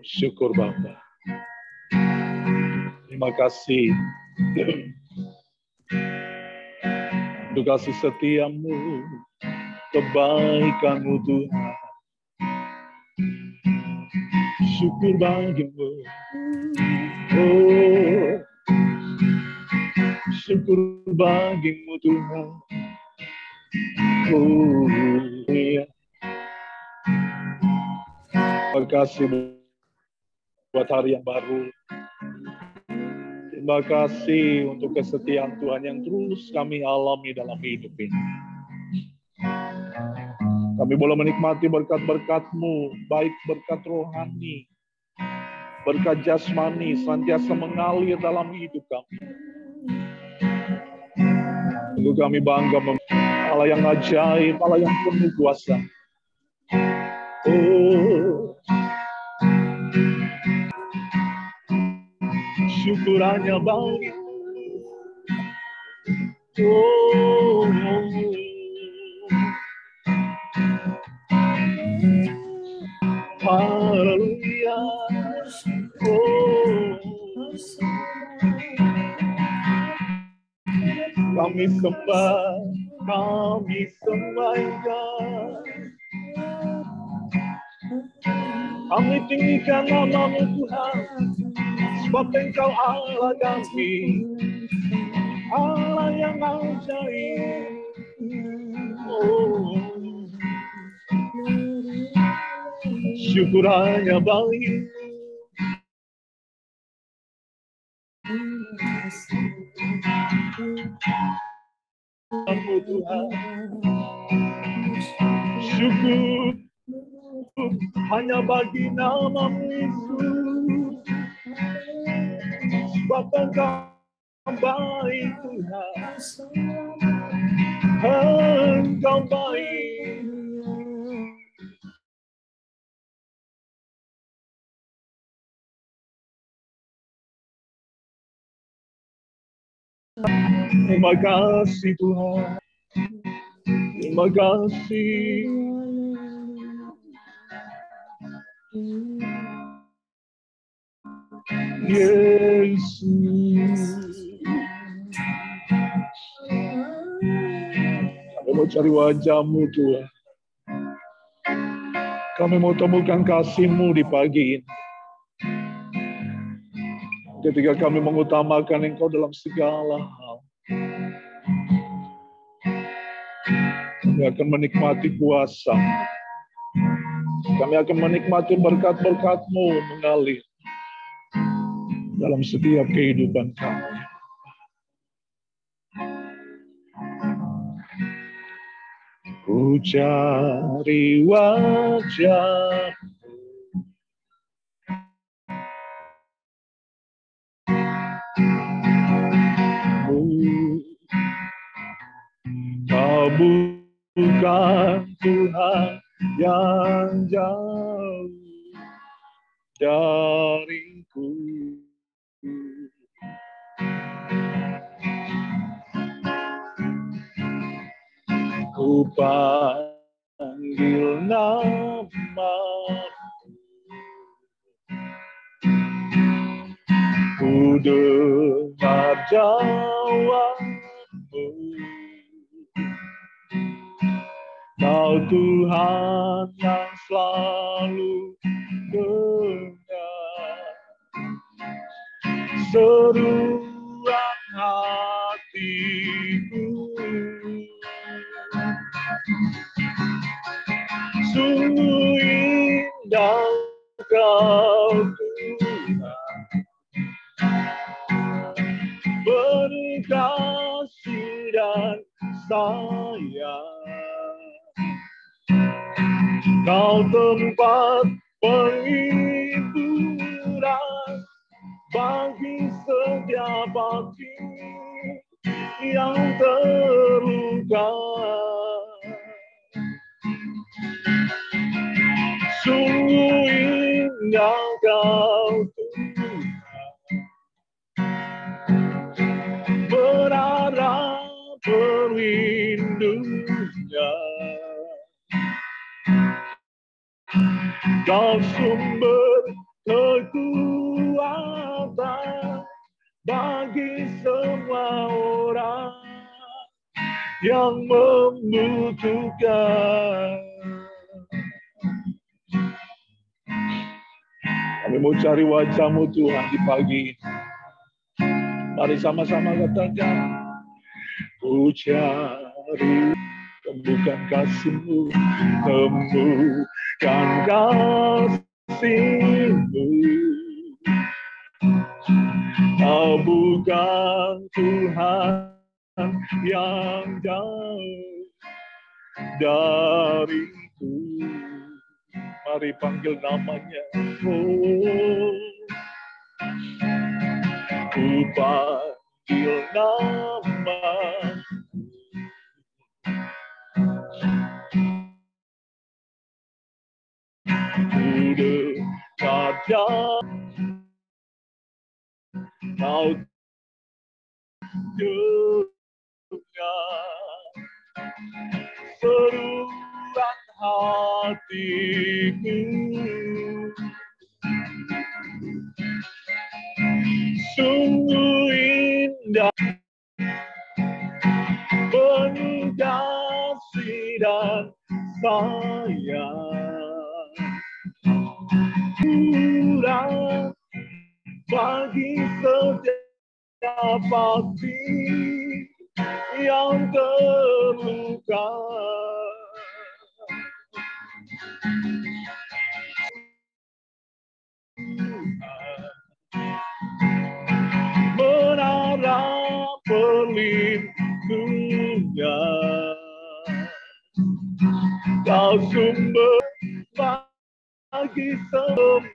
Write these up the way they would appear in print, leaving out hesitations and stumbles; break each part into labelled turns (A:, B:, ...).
A: Syukur Bapa. Terima kasih untuk kasih setiamu, kebaikanmu Tuhan. Syukur bagimu. Oh, syukur bagimu Tuhan. Oh, ya. Terima kasih buat hari yang baru. Terima kasih untuk kesetiaan Tuhan yang terus kami alami dalam hidup ini. Kami boleh menikmati berkat-berkat-Mu, baik berkat rohani, berkat jasmani, senantiasa mengalir dalam hidup kami. Untuk kami bangga Allah yang ajaib, Allah yang penuh kuasa. Oh, syukur hanya bagi-Mu. Oh, haleluya. Oh, kami sembahkan. Kami tinggikan nama-Mu Tuhan, sebab Engkau Allah kami, Allah yang ajaib. Oh, syukur hanya bagi-Mu. Tuhan, syukur hanya bagi nama-Mu Yesus, sebab Engkau baik Tuhan, Engkau baik. Terima kasih Tuhan, terima kasih. Yesus, kami mau cari wajah-Mu Tuhan. Kami mau temukan kasih-Mu di pagi ini. Ketika kami mengutamakan Engkau dalam segala hal, kami akan menikmati kuasa. Kami akan menikmati berkat-berkat-Mu mengalir dalam setiap kehidupan kami. Ku cari wajah-Mu, Kau bukan Tuhan yang jauh dariku. Ku panggil nama-Mu, ku dengar jawab-Mu. Kau Tuhan yang selalu dengar seruan hatiku. Sungguh indah Kau Tuhan, penuh kasih dan sayang. Kau tempat penghiburan bagi setiap hati yang terluka. Sungguh indah Kau Tuhan, berharap perlindungan. Kau sumber kekuatan bagi semua orang yang membutuhkan. Kami mau cari wajah-Mu Tuhan di pagi ini. Mari sama-sama katakan, ku cari temukan kasih-Mu, temukan kasih-Mu. Kau bukan Tuhan yang jauh dariku. Mari panggil namanya. Oh, ku panggil nama. Ku dekat Kau dengar seruan hatiku. Sungguh indah, penuh kasih dan sayang. Kurang bagi setiap hati yang terluka. Berharap perlindungan. Kau sumber bagi semua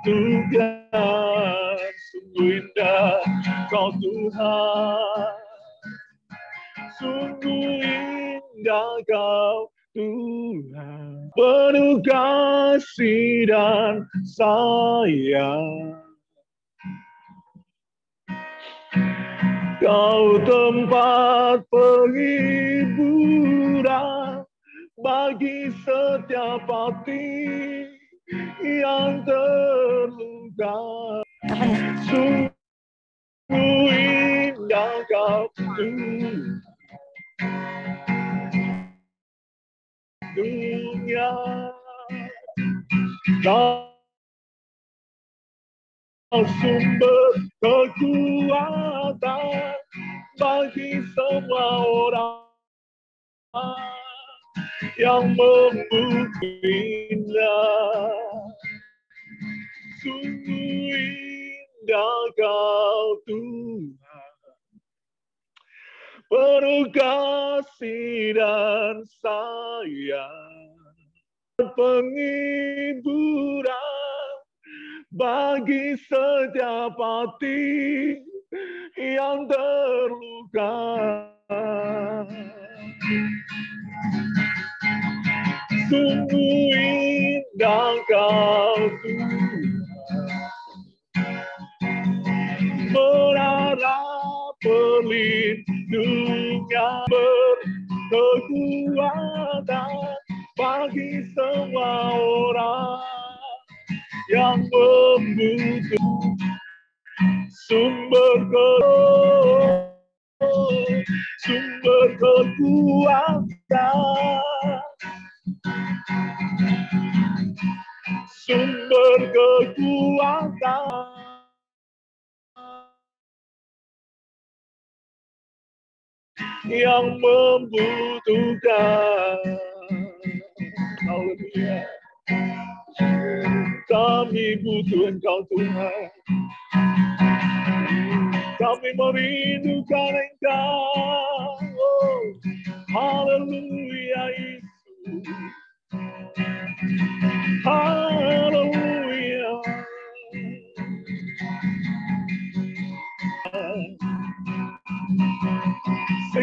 A: Tuhan. Sungguh indah Kau Tuhan, sungguh indah Kau Tuhan, penuh kasih dan sayang. Kau tempat penghiburan bagi setiap hati yang terluka. Sungguh indah Kau Tuhan, dunia. Kau sumber kekuatan bagi semua orang yang membutuhkan. Sungguh indah Kau Tuhan, penuh kasih dan sayang, penghiburan bagi setiap hati yang terluka. Sungguh indah Kau Tuhan, berharap perlindungan, berkekuatan bagi semua orang yang membutuhkan. Sumber kekuatan, sumber kekuatan yang membutuhkan. Haleluya. Kami butuh Engkau Tuhan, kami merindukan Engkau. Oh, haleluya Yesus, haleluya.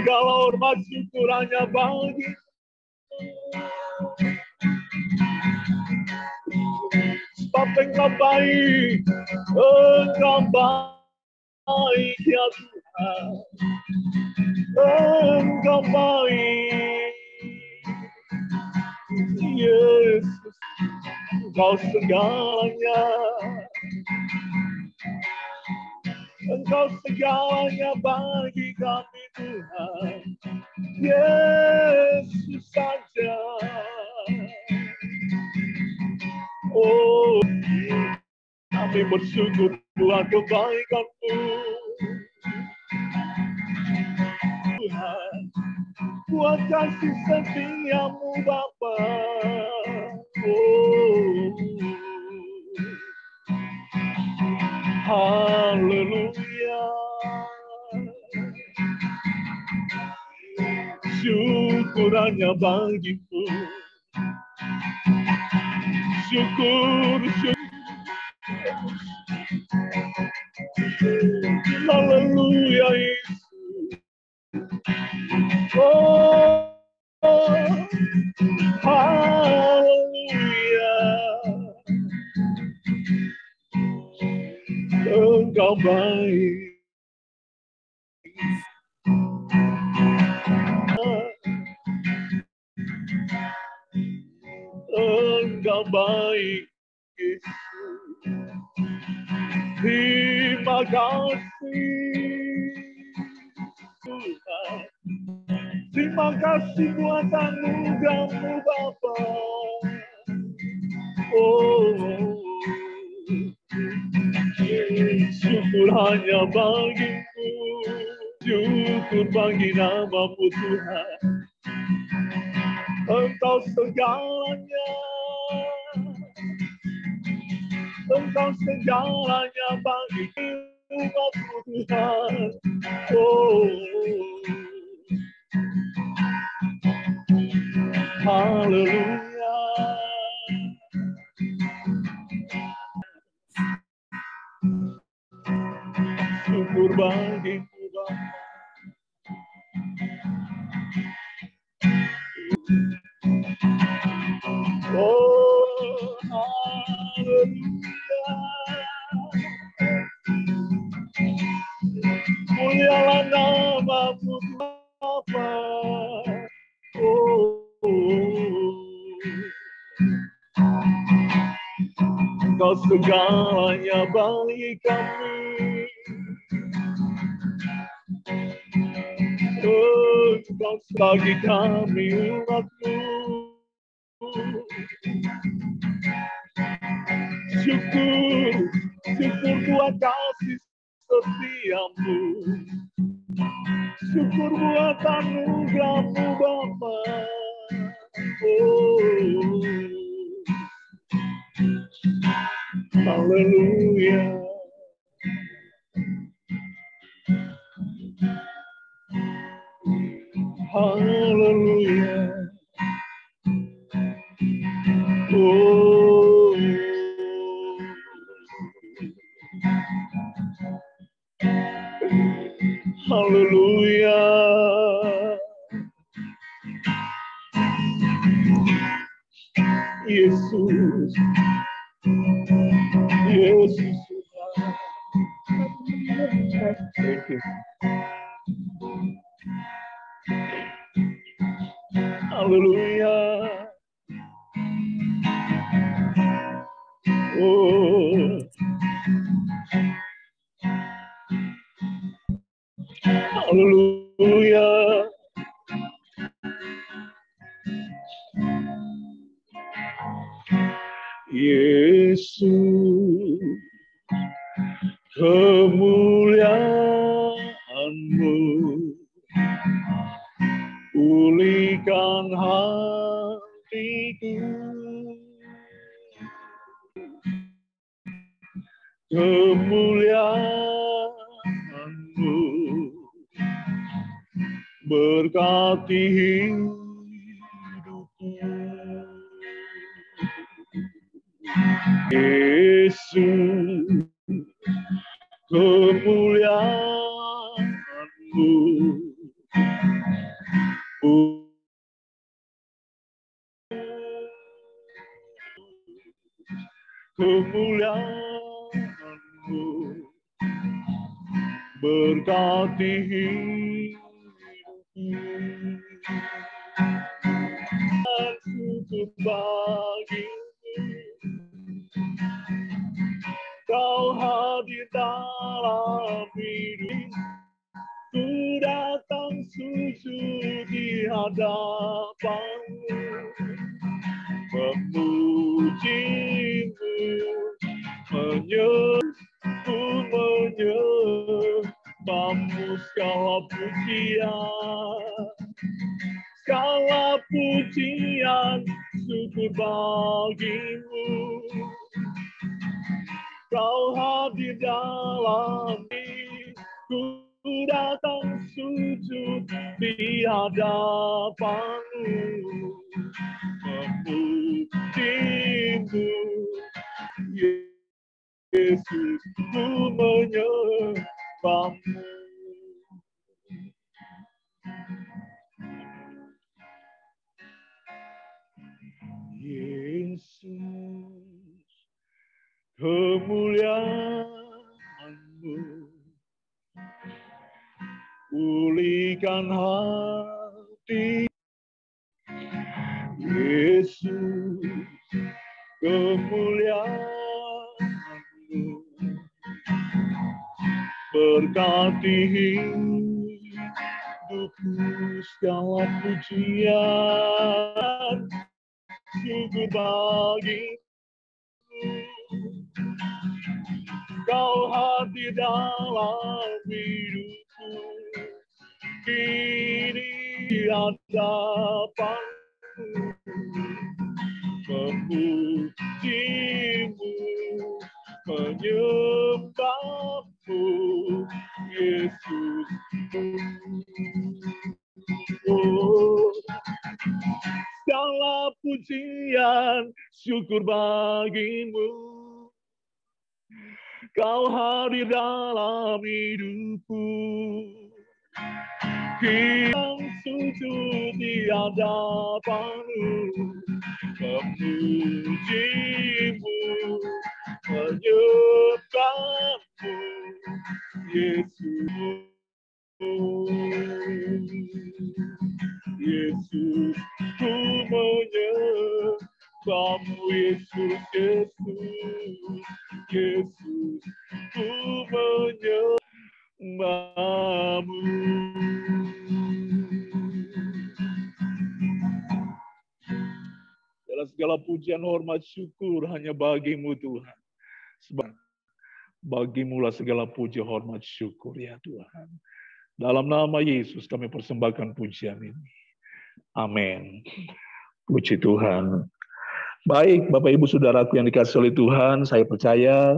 A: segala hormat syukur hanya bagi sebab Engkau baik, Engkau baik ya Tuhan, Engkau baik, Yesus, Engkau segalanya, Engkau segalanya bagi kami Tuhan, Yesus saja. Oh, kami bersyukur Tuhan kebaikan-Mu, Tuhan, buat kasih setia-Mu Bapa. Oh, haleluya. Syukur hanya bagi-Mu. Syukur, haleluya Yesus. Oh, haleluya. Engkau baik. Engkau baik, Yesus. Terima kasih, Tuhan. Terima kasih buat anugerah-Mu Bapa. Oh, syukur hanya bagi-Mu. Syukur bagi nama-Mu Tuhan. Engkau segalanya, Engkau segalanya bagi umat-Mu Tuhan. Oh, haleluya. Syukur bagi-Mu Bapa. Oh, haleluya. Mulialah nama-Mu Bapa. Oh, Engkau segalanya bagi kami. Engkau bagi kami umat-Mu. Syukur, syukur buat kasih setia-Mu. Syukur buat anugerah-Mu Bapa. Oh, haleluya. Haleluya. Oh, haleluya. Yesus, Yesus. Thank you. Haleluya. Oh, haleluya. Yesus, kemuliaan-Mu pulihkan hatiku. Kemuliaan-Mu berkati hidupku. Yesus, kemuliaan-Mu berkati hidupku. Syukur bagimu, Kau hadir dalam hidup. Ku datang sujud di hadapanmu, memujimu, menyembahmu segala pujian, syukur bagimu. Kau hadir dalam hidupku, datang sujud di hadapanmu, memujimu, Yesus, ku menyembahmu. Yesus, kemuliaan-Mu pulihkan hati. Yesus, kemuliaan-Mu berkati hidupku, segala pujian, syukur bagimu. Kau hadir dalam hidupku, kini di hadapanmu, memujimu, menyembahmu, Yesus. Oh, segala pujian, syukur bagimu. Kau hadir dalam hidupku, hilang sujud di hadapanmu, memujimu, menyembahmu, Yesus. Yesus, ku menyembahmu, Yesus, Yesus, Yesus, ku menyembahmu. Dalam segala pujian, hormat, syukur hanya bagimu, Tuhan. Sebab bagimulah segala puji, hormat, syukur, ya Tuhan. Dalam nama Yesus kami persembahkan pujian ini. Amin. Puji Tuhan. Baik, Bapak Ibu Saudaraku yang dikasihi oleh Tuhan, saya percaya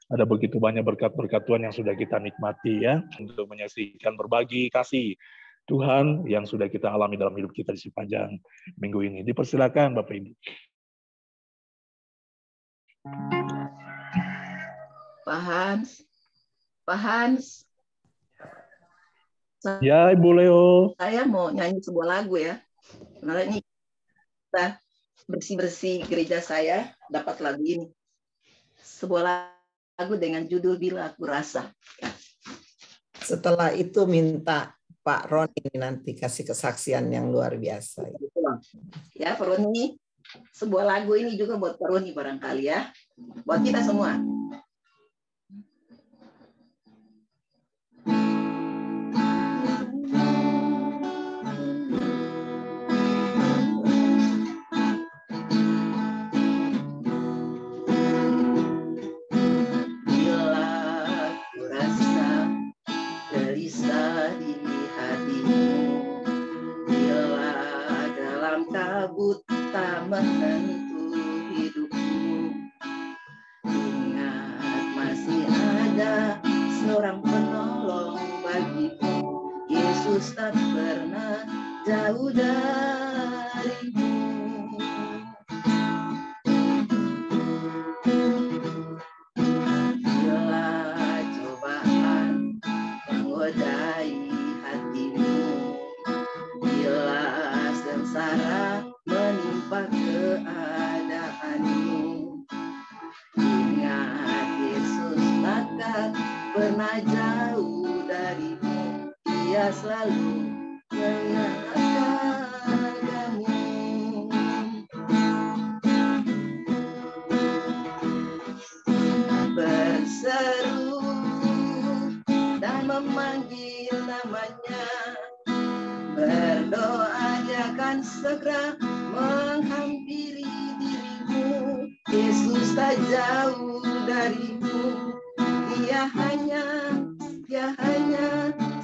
A: ada begitu banyak berkat-berkat Tuhan yang sudah kita nikmati ya, untuk menyaksikan berbagi kasih Tuhan yang sudah kita alami dalam hidup kita di sepanjang minggu ini. Dipersilakan Bapak Ibu.
B: Pak Hans.
A: Ya, Ibu Leo.
B: Saya mau nyanyi sebuah lagu ya. Karena ini kita bersih-bersih gereja saya dapat lagu ini. Sebuah lagu dengan judul Bila Aku Rasa.
C: Setelah itu minta Pak Roni nanti kasih kesaksian yang luar biasa.
B: Ya, Pak Roni, sebuah lagu ini juga buat Pak Roni barangkali ya. Buat kita semua. Kabut tak menentu hidupku, ingat masih ada seorang penolong bagiku. Yesus tak pernah jauh darimu. Bila cobaan menggodai hatimu, bila sengsara menimpa keadaanmu, ingat Yesus takkan pernah jauh darimu, Dia selalu mengajarkan kamu. Berseru dan memanggil namanya, berdoa Dia akan segera menghampiri dirimu. Yesus tak jauh darimu, Dia hanya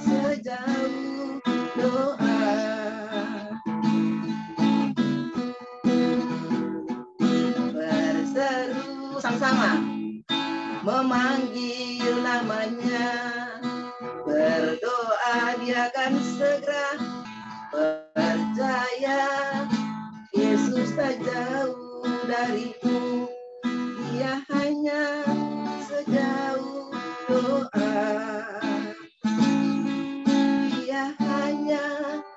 B: sejauh doa. Berseru sama-sama, memanggil namanya, berdoa Dia akan segera, percaya Yesus tak jauh darimu, Dia hanya sejauh doa. Dia hanya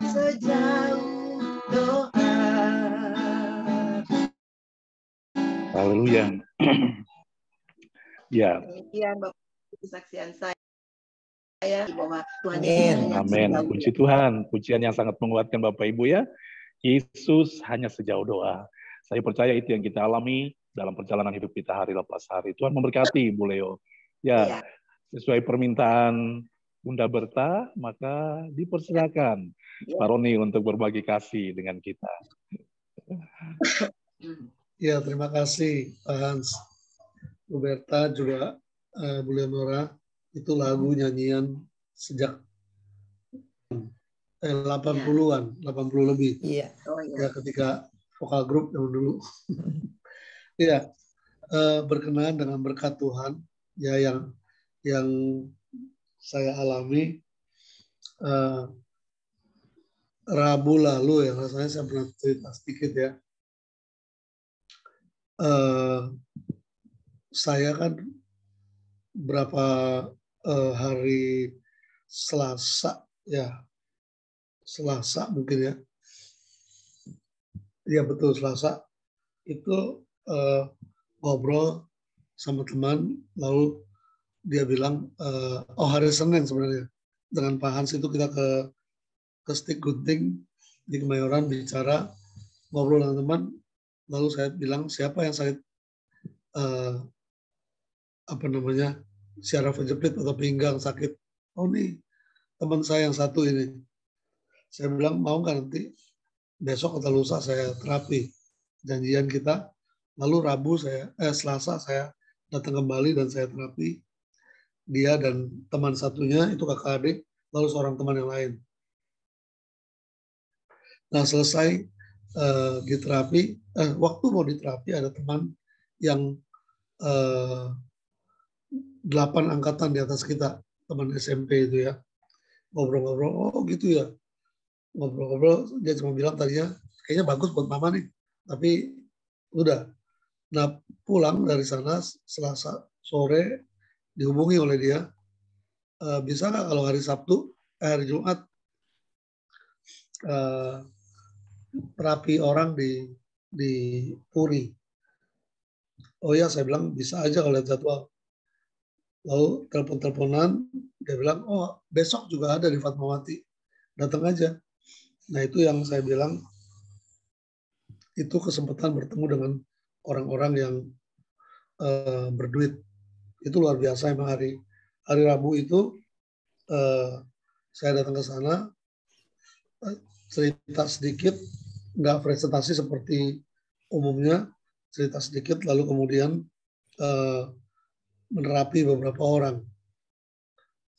B: sejauh doa.
A: Haleluya. Ya.
B: Demikian Bapak kesaksian saya bahwa Tuhan
C: Amin.
A: Amin. Puji Tuhan, pujian yang sangat menguatkan Bapak Ibu ya. Yesus hanya sejauh doa. Saya percaya itu yang kita alami dalam perjalanan hidup kita hari lepas hari. Tuhan memberkati Bu Leo. Ya, sesuai permintaan Bunda Berta, maka dipersilakan Pak Roni untuk berbagi kasih dengan kita.
D: Ya, terima kasih Pak Hans. Bu Berta juga Bu Leonora, itu lagu nyanyian sejak 80-an, 80 lebih.
C: Iya.
D: Ya, ketika vokal grup yang dulu. Ya, berkenaan dengan berkat Tuhan ya yang saya alami Rabu lalu ya, rasanya saya pernah cerita sedikit ya. Saya kan berapa hari Selasa ya, Selasa mungkin ya. Iya betul, Selasa itu ngobrol sama teman, lalu dia bilang, hari Senin sebenarnya, dengan Pak Hans itu kita ke Stik Gunting di Kemayoran bicara, ngobrol dengan teman, lalu saya bilang siapa yang sakit syaraf kejepit atau pinggang sakit. Oh nih teman saya yang satu ini. Saya bilang mau nggak nanti besok atau lusa saya terapi, janjian kita. Lalu Selasa saya datang kembali dan saya terapi. Dia dan teman satunya itu kakak adik, lalu seorang teman yang lain. Nah selesai diterapi, waktu mau diterapi ada teman yang 8 angkatan di atas kita, teman SMP itu ya. Ngobrol-ngobrol, oh gitu ya. Ngobrol-ngobrol, dia cuma bilang tadinya, kayaknya bagus buat mama nih. Tapi udah. Nah pulang dari sana, Selasa sore, dihubungi oleh dia, bisa nggak kalau hari Sabtu, hari Jumat, terapi orang di Puri. Oh ya, saya bilang bisa aja kalau lihat jadwal. Lalu telepon-teleponan, dia bilang, oh besok juga ada di Fatmawati, datang aja. Nah itu yang saya bilang, itu kesempatan bertemu dengan orang-orang yang berduit. Itu luar biasa emang hari Rabu itu, saya datang ke sana, cerita sedikit, nggak presentasi seperti umumnya, cerita sedikit, lalu kemudian menerapi beberapa orang.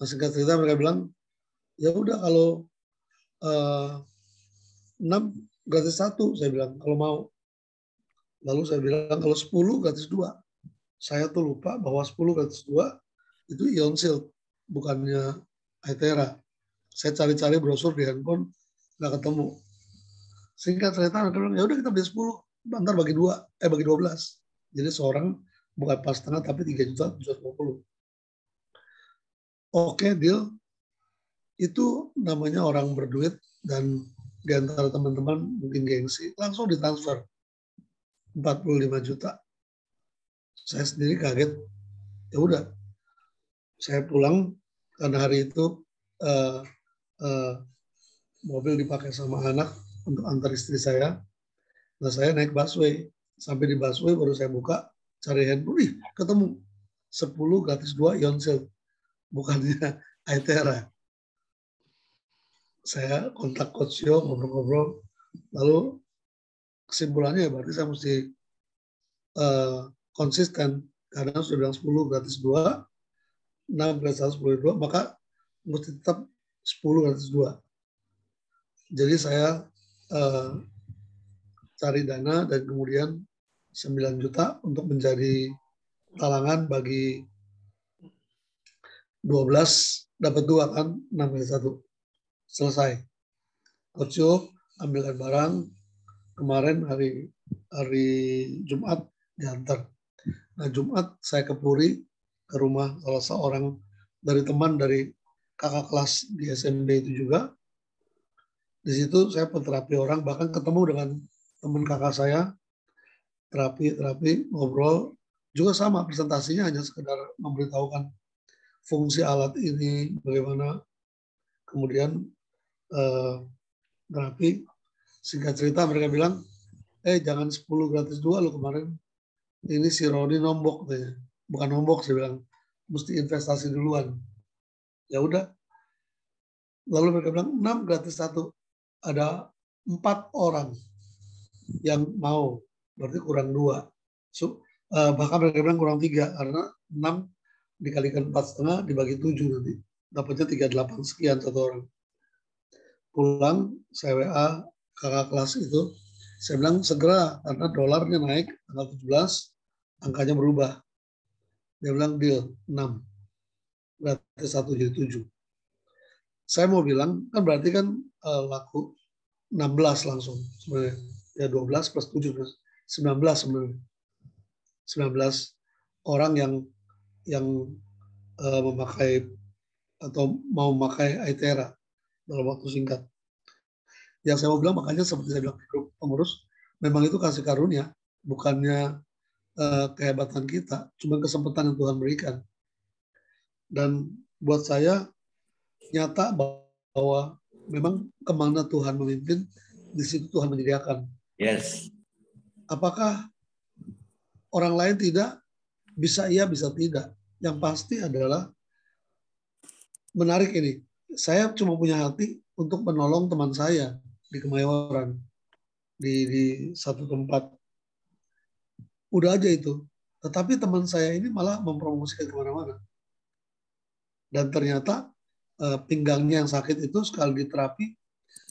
D: Nah, singkat cerita mereka bilang, ya udah kalau 6 gratis 1, saya bilang kalau mau. Lalu saya bilang kalau 10 gratis 2. Saya tuh lupa bahwa 10 gratis 2 itu Ion Shield, bukannya Aetera. Saya cari-cari brosur di handphone, nggak ketemu. Singkat cerita mereka bilang, ya udah kita beli 10, ntar bagi 12. Jadi seorang bukan pas setengah tapi 3.750.000. Oke, deal. Itu namanya orang berduit dan di antara teman-teman mungkin gengsi, langsung ditransfer 45 juta. Saya sendiri kaget. Ya udah, saya pulang karena hari itu uh, uh, mobil dipakai sama anak untuk antar istri saya. Nah, saya naik busway. Sampai di busway baru saya buka, cari handphone, ketemu 10 gratis 2 Ion Shield. Bukannya Aetera. Saya kontak Coach Yo, ngobrol-ngobrol. Lalu kesimpulannya ya berarti saya mesti konsisten. Karena sudah bilang 10 gratis 2, 6 gratis 1, 10 2, maka mesti tetap 10 gratis 2. Jadi saya cari dana dan kemudian 9 juta untuk menjadi talangan bagi 12, dapat 2 kan, 6 kali 1. Selesai. Coach Yo ambilkan barang, kemarin hari Jumat diantar. Nah, Jumat saya ke Puri, ke rumah salah seorang dari teman dari kakak kelas di SMP itu juga. Di situ saya terapi orang, bahkan ketemu dengan teman kakak saya, terapi, ngobrol. Juga sama, presentasinya hanya sekedar memberitahukan fungsi alat ini, bagaimana. Kemudian terapi, singkat cerita mereka bilang, jangan 10 gratis 2 lo kemarin. Ini si Roni nombok katanya. Bukan nombok, saya bilang, mesti investasi duluan. Ya udah. Lalu mereka bilang 6 gratis 1. Ada 4 orang yang mau, berarti kurang 2. Bahkan mereka bilang kurang 3 karena 6 dikalikan 4,5 dibagi 7 nanti. Dapatnya 38 sekian satu orang. Pulang, saya WA kakak kelas itu, saya bilang segera karena dolarnya naik tanggal 17, angkanya berubah. Dia bilang deal 6, berarti 1 jadi 7. Saya mau bilang kan berarti kan laku 16 langsung sebenarnya. Ya 12 plus 7 plus 19 sebenarnya. 19 orang yang memakai atau mau memakai Aetera dalam waktu singkat. Yang saya mau bilang makanya seperti saya bilang di grup pengurus, memang itu kasih karunia, bukannya kehebatan kita, cuma kesempatan yang Tuhan berikan. Dan buat saya nyata bahwa memang kemana Tuhan memimpin, di situ Tuhan menyediakan.
E: Yes.
D: Apakah orang lain tidak? Bisa iya, bisa tidak. Yang pasti adalah menarik ini. Saya cuma punya hati untuk menolong teman saya di Kemayoran, di satu tempat. Udah aja itu. Tetapi teman saya ini malah mempromosikan kemana-mana. Dan ternyata pinggangnya yang sakit itu sekali diterapi,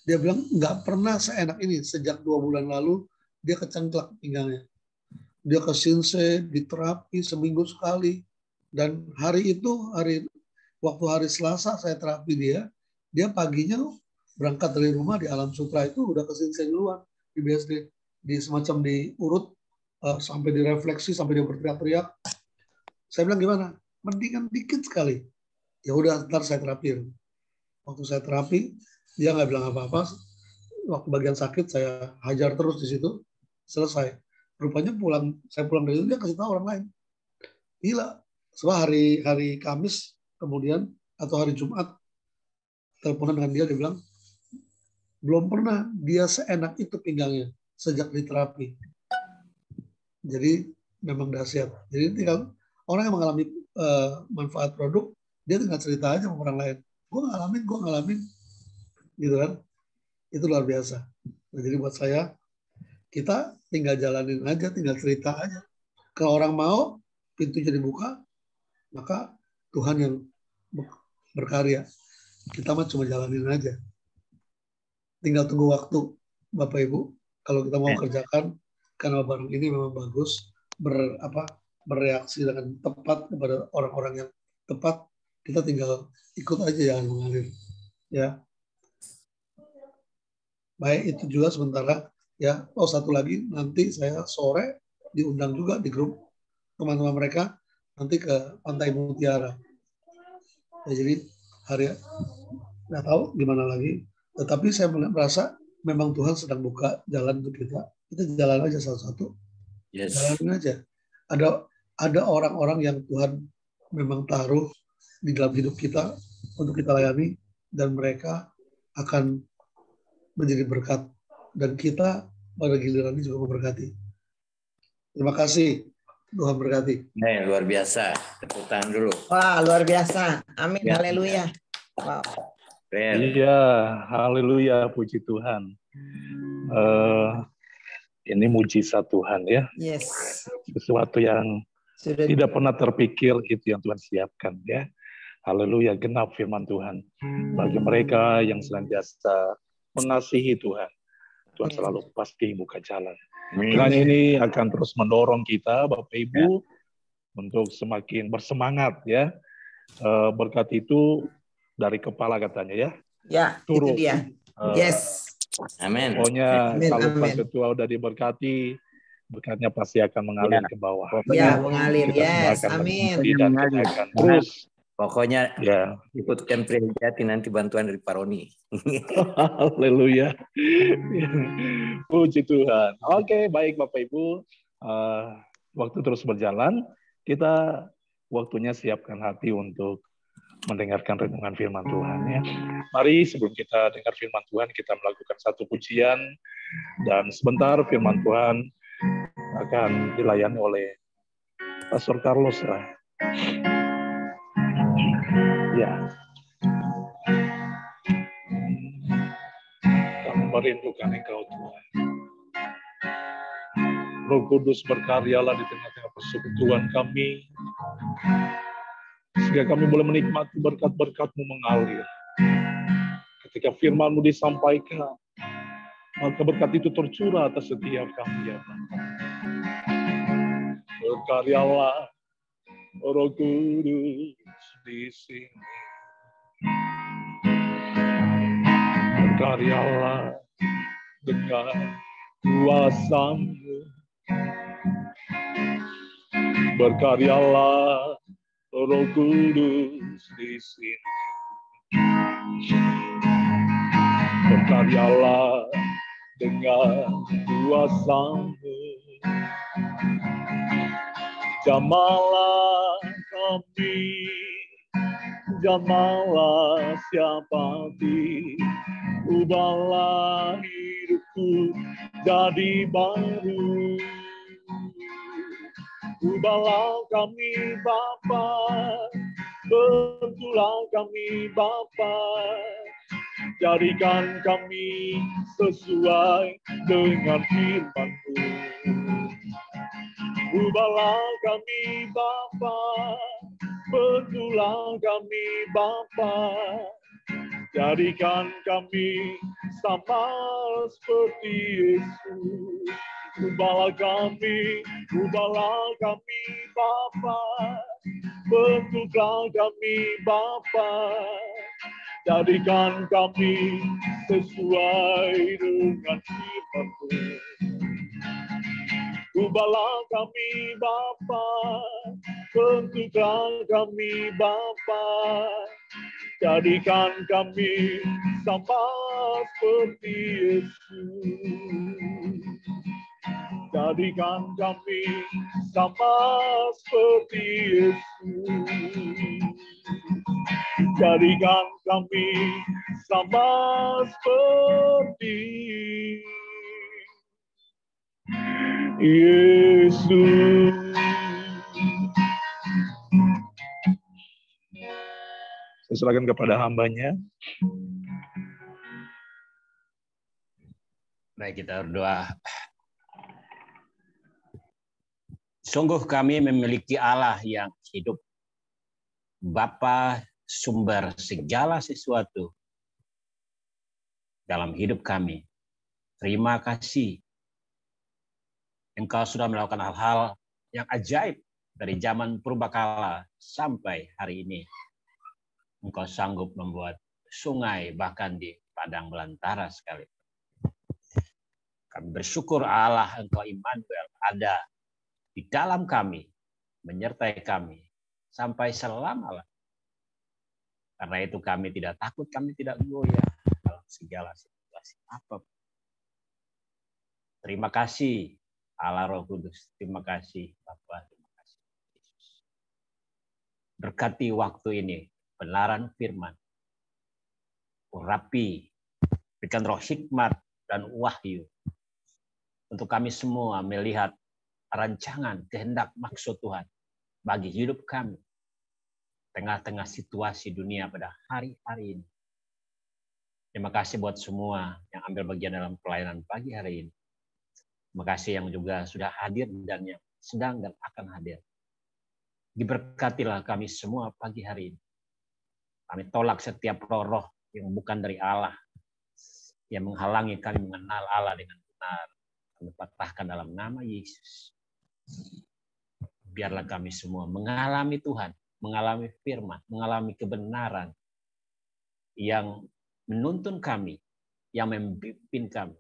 D: dia bilang nggak pernah seenak ini. Sejak 2 bulan lalu dia kecengklak pinggangnya. Dia ke Sinse, diterapi seminggu sekali. Dan hari itu, waktu hari Selasa saya terapi dia paginya berangkat dari rumah di Alam Sutra itu udah ke Sinse duluan di BSD, di semacam diurut sampai direfleksi, sampai dia berteriak-teriak. Saya bilang gimana? Mendingan dikit sekali. Ya udah, ntar saya terapi. Waktu saya terapi, dia nggak bilang apa-apa. Waktu bagian sakit saya hajar terus di situ. Selesai. Rupanya saya pulang dari itu dia kasih tahu orang lain. Gila. Sebab hari Kamis kemudian atau hari Jumat teleponan dengan dia bilang belum pernah dia seenak itu pinggangnya sejak diterapi. Jadi memang dahsyat. Jadi tinggal orang yang mengalami manfaat produk, dia tinggal cerita aja sama orang lain. Gue ngalamin, gitu kan? Itu luar biasa. Nah, jadi buat saya, kita tinggal jalanin aja, tinggal cerita aja. Kalau orang mau, pintu jadi buka, maka Tuhan yang berkarya. Kita mah cuma jalanin aja. Tinggal tunggu waktu, Bapak Ibu. Kalau kita mau kerjakan, karena barang ini memang bagus, bereaksi dengan tepat kepada orang-orang yang tepat, kita tinggal ikut aja, jangan mengalir. Ya. Baik, itu juga sementara. Ya, satu lagi, nanti saya sore diundang juga di grup teman-teman mereka nanti ke Pantai Mutiara. Ya, jadi hari nggak tahu gimana lagi. Tetapi saya merasa memang Tuhan sedang buka jalan untuk kita. Kita jalan aja satu-satu. Yes. Jalanin aja. Ada orang-orang yang Tuhan memang taruh di dalam hidup kita untuk kita layani. dan mereka akan menjadi berkat, dan kita pada gilirannya juga memberkati. Terima kasih, Tuhan berkati.
E: Luar biasa, tepuk tangan dulu.
C: Wah, luar biasa. Amin,
E: Ya.
C: haleluya. Wow.
A: Iya, haleluya, puji Tuhan. Ini mujizat Tuhan ya.
C: Yes.
A: Sesuatu yang
C: Sudah
A: tidak pernah terpikir, itu yang Tuhan siapkan ya. Haleluya, genap firman Tuhan. Bagi mereka yang senantiasa mengasihi Tuhan, Tuhan selalu pasti buka jalan. Kiranya ini akan terus mendorong kita, Bapak Ibu, untuk semakin bersemangat ya. Berkat itu dari kepala katanya ya.
C: Ya,
A: turun.
C: itu dia. Yes.
E: Amin.
A: Pokoknya
C: Amin,
A: kalau Pak
C: amin.
A: Ketua udah diberkati, berkatnya pasti akan mengalir ke bawah.
C: Ya, mengalir.
A: Kita semua
C: Yes,
A: akan
C: amin.
A: mengerti dan kita akan terus.
E: Pokoknya
A: Ya,
E: ikutkan Prijati, nanti bantuan dari Pak Roni.
A: haleluya. Puji Tuhan. Oke, baik Bapak Ibu. Waktu terus berjalan, kita waktunya siapkan hati untuk mendengarkan renungan firman Tuhan ya. Mari sebelum kita dengar firman Tuhan, kita melakukan satu pujian, dan sebentar firman Tuhan akan dilayani oleh Pastor Carlos lah. Ya. Kami merindukan Engkau Tuhan. Roh Kudus berkaryalah di tengah-tengah persekutuan kami, sehingga kami boleh menikmati berkat-berkat-Mu mengalir. Ketika firman-Mu disampaikan, maka berkat itu tercurah atas setiap kami ya Bapa. Berkaryalah Roh Kudus di sini. Berkaryalah dengan kuasa-Mu. Berkaryalah Roh Kudus di sini. Berkaryalah dengan kuasa-Mu. Jamalah kami, jamalah siapati, ubahlah hidupku jadi baru. Ubahlah kami Bapa, bentuklah kami Bapa, jadikan kami sesuai dengan firman-Mu. Ubahlah kami Bapa, bentuklah kami Bapa, jadikan kami sama seperti Yesus. Ubahlah kami Bapa, bentuklah kami Bapa, jadikan kami sesuai dengan firman-Mu. Ubahlah kami Bapa, bentuklah kami Bapa, jadikan kami sama seperti Yesus. Jadikan kami sama seperti Yesus. Jadikan kami sama seperti Yesus. Saya serahkan kepada hamba-Nya.
F: Baik, kita berdoa. Sungguh kami memiliki Allah yang hidup, Bapa sumber segala sesuatu dalam hidup kami. Terima kasih. Engkau sudah melakukan hal-hal yang ajaib dari zaman purbakala sampai hari ini. Engkau sanggup membuat sungai bahkan di padang belantara sekali. Kami bersyukur Allah Engkau Immanuel ada di dalam kami, menyertai kami sampai selama-lamanya. Karena itu kami tidak takut, kami tidak goyah dalam segala situasi apapun. Terima kasih Allah Roh Kudus, terima kasih Bapa, terima kasih Yesus. Berkati waktu ini, benaran firman. urapi, berikan roh hikmat dan wahyu untuk kami semua melihat rancangan, kehendak, maksud Tuhan bagi hidup kami tengah-tengah situasi dunia pada hari-hari ini. Terima kasih buat semua yang ambil bagian dalam pelayanan pagi hari ini. Terima kasih yang juga sudah hadir dan yang sedang dan akan hadir. Diberkatilah kami semua pagi hari ini. Kami tolak setiap roh-roh yang bukan dari Allah, yang menghalangi kami mengenal Allah dengan benar. Kami patahkan dalam nama Yesus. Biarlah kami semua mengalami Tuhan, mengalami firman, mengalami kebenaran yang menuntun kami, yang membimbing kami,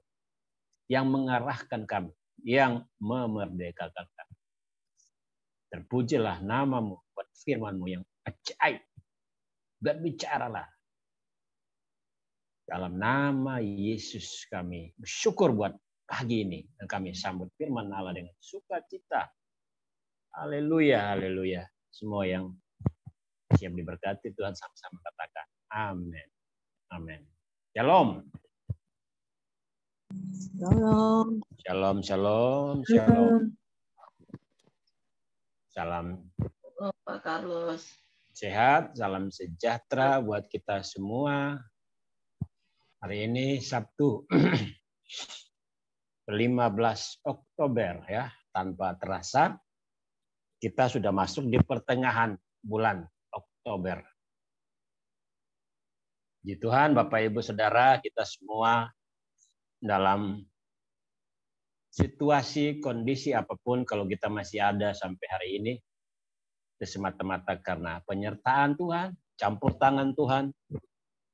F: yang mengarahkan kami, yang memerdekakan kami. Terpujilah namamu buat firman-Mu yang ajaib. Berbicaralah. Dalam nama Yesus kami bersyukur buat pagi ini. Dan kami sambut firman Allah dengan sukacita. Haleluya, haleluya. Semua yang siap diberkati Tuhan sama-sama katakan. Amin. Amin. Shalom.
G: Shalom.
F: Shalom, shalom, shalom. Salam
B: Pak Carlos.
F: sehat, salam sejahtera buat kita semua. Hari ini Sabtu 15 Oktober ya, tanpa terasa kita sudah masuk di pertengahan bulan Oktober. Puji Tuhan, Bapak Ibu Saudara, kita semua dalam situasi, kondisi apapun, kalau kita masih ada sampai hari ini, itu semata-mata karena penyertaan Tuhan, campur tangan Tuhan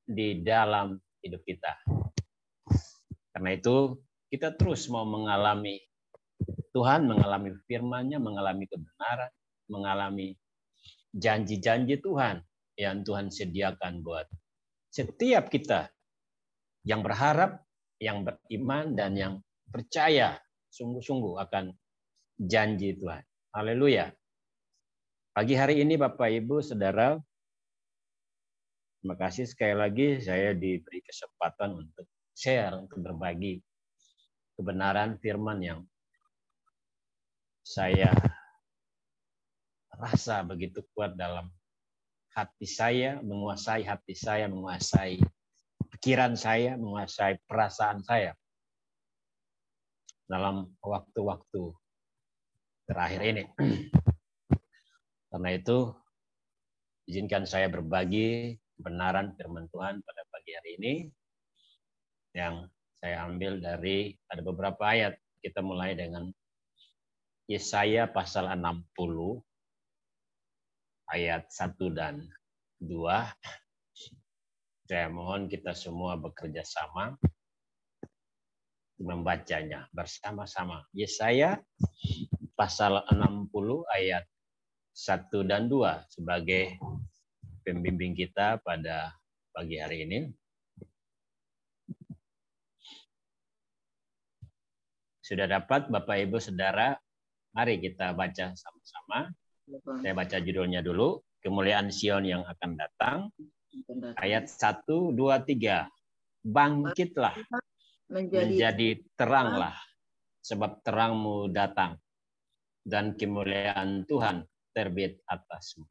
F: di dalam hidup kita. Karena itu, kita terus mau mengalami Tuhan, mengalami firman-Nya, mengalami kebenaran, mengalami janji-janji Tuhan yang Tuhan sediakan buat setiap kita yang berharap, yang beriman, dan yang percaya sungguh-sungguh akan janji Tuhan. Haleluya. Pagi hari ini Bapak Ibu Saudara, terima kasih sekali lagi saya diberi kesempatan untuk share, untuk berbagi kebenaran firman yang saya rasa begitu kuat dalam hati saya, menguasai hati saya, menguasai pikiran saya, menguasai perasaan saya dalam waktu-waktu terakhir ini. Karena itu, izinkan saya berbagi kebenaran firman Tuhan pada pagi hari ini yang saya ambil dari ada beberapa ayat. Kita mulai dengan Yesaya pasal 60 ayat 1 dan 2. Saya mohon kita semua bekerja sama membacanya bersama-sama. Yesaya pasal 60 ayat 1 dan 2 sebagai pembimbing kita pada pagi hari ini. Sudah dapat Bapak Ibu Saudara? Mari kita baca sama-sama. Saya baca judulnya dulu. Kemuliaan Sion yang akan datang. Ayat 1, 2, 3. Bangkitlah. Menjadi teranglah, sebab terangmu datang, dan kemuliaan Tuhan terbit atasmu.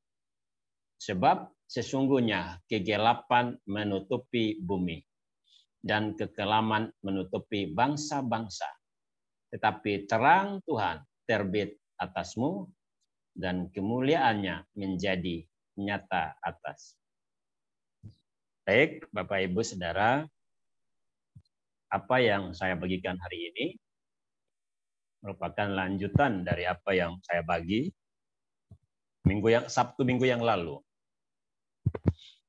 F: Sebab sesungguhnya kegelapan menutupi bumi, dan kekelaman menutupi bangsa-bangsa. Tetapi terang Tuhan terbit atasmu, dan kemuliaannya menjadi nyata atas. Baik, Bapak Ibu Saudara, apa yang saya bagikan hari ini merupakan lanjutan dari apa yang saya bagi Sabtu minggu yang lalu.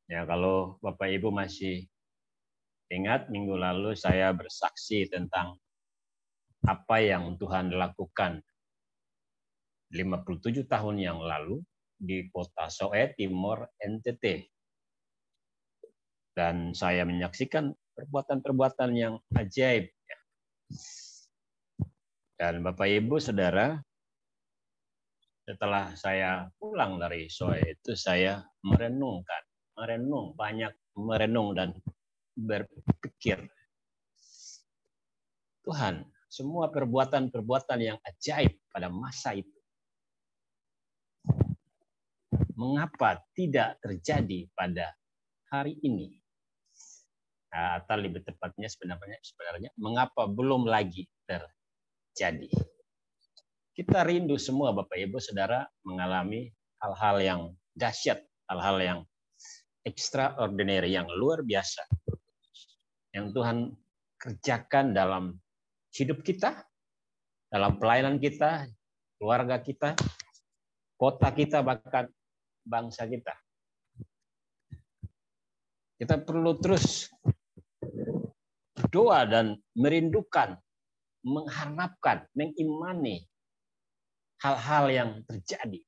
F: Ya, kalau Bapak Ibu masih ingat, minggu lalu saya bersaksi tentang apa yang Tuhan lakukan 57 tahun yang lalu di kota Soe, Timor NTT. Dan saya menyaksikan perbuatan-perbuatan yang ajaib. Dan Bapak Ibu Saudara, setelah saya pulang dari Soe itu saya banyak merenung dan berpikir, Tuhan, semua perbuatan-perbuatan yang ajaib pada masa itu, mengapa tidak terjadi pada hari ini? Atau lebih tepatnya sebenarnya mengapa belum lagi terjadi? Kita rindu semua Bapak Ibu Saudara mengalami hal-hal yang dahsyat, hal-hal yang extraordinary, yang luar biasa, yang Tuhan kerjakan dalam hidup kita, dalam pelayanan kita, keluarga kita, kota kita, bahkan bangsa kita. Kita perlu terus berdoa dan merindukan, mengharapkan, mengimani hal-hal yang terjadi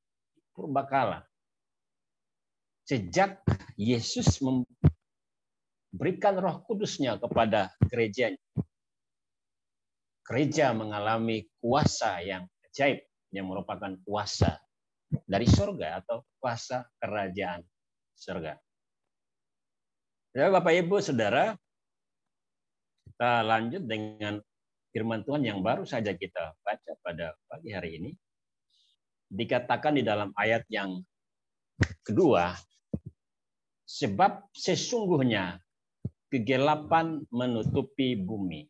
F: purbakala. Sejak Yesus memberikan Roh Kudus-Nya kepada gerejanya, gereja mengalami kuasa yang ajaib, yang merupakan kuasa dari surga atau kuasa kerajaan surga. Ya, Bapak Ibu Saudara, kita lanjut dengan firman Tuhan yang baru saja kita baca pada pagi hari ini. Dikatakan di dalam ayat yang kedua, sebab sesungguhnya kegelapan menutupi bumi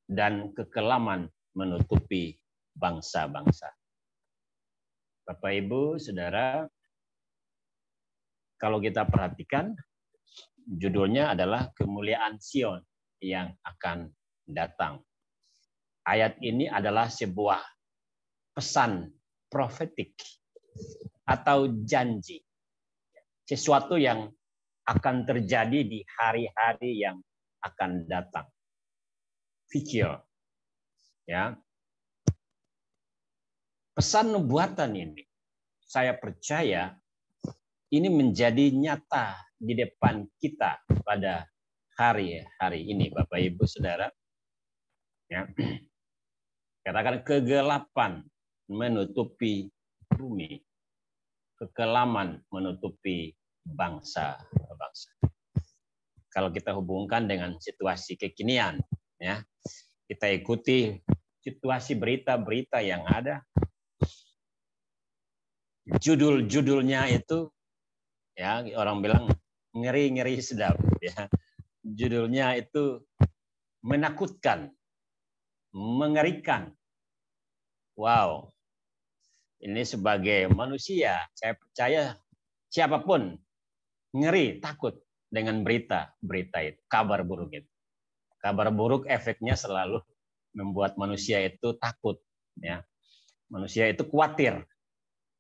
F: dan kekelaman menutupi bangsa-bangsa. Bapak Ibu Saudara, kalau kita perhatikan, judulnya adalah kemuliaan Sion yang akan datang. Ayat ini adalah sebuah pesan profetik atau janji. Sesuatu yang akan terjadi di hari-hari yang akan datang. Future. Ya. Pesan nubuatan ini, saya percaya ini menjadi nyata di depan kita pada hari-hari ini, Bapak Ibu Saudara. Ya. Katakan kegelapan menutupi bumi, kekelaman menutupi bangsa-bangsa. Kalau kita hubungkan dengan situasi kekinian, ya, kita ikuti situasi berita-berita yang ada. Judul-judulnya itu, ya, orang bilang ngeri-ngeri sedap, ya. Judulnya itu menakutkan, mengerikan. Wow. Ini sebagai manusia, saya percaya siapapun ngeri, takut dengan berita-berita itu, kabar buruk itu. Kabar buruk efeknya selalu membuat manusia itu takut, ya. Manusia itu khawatir,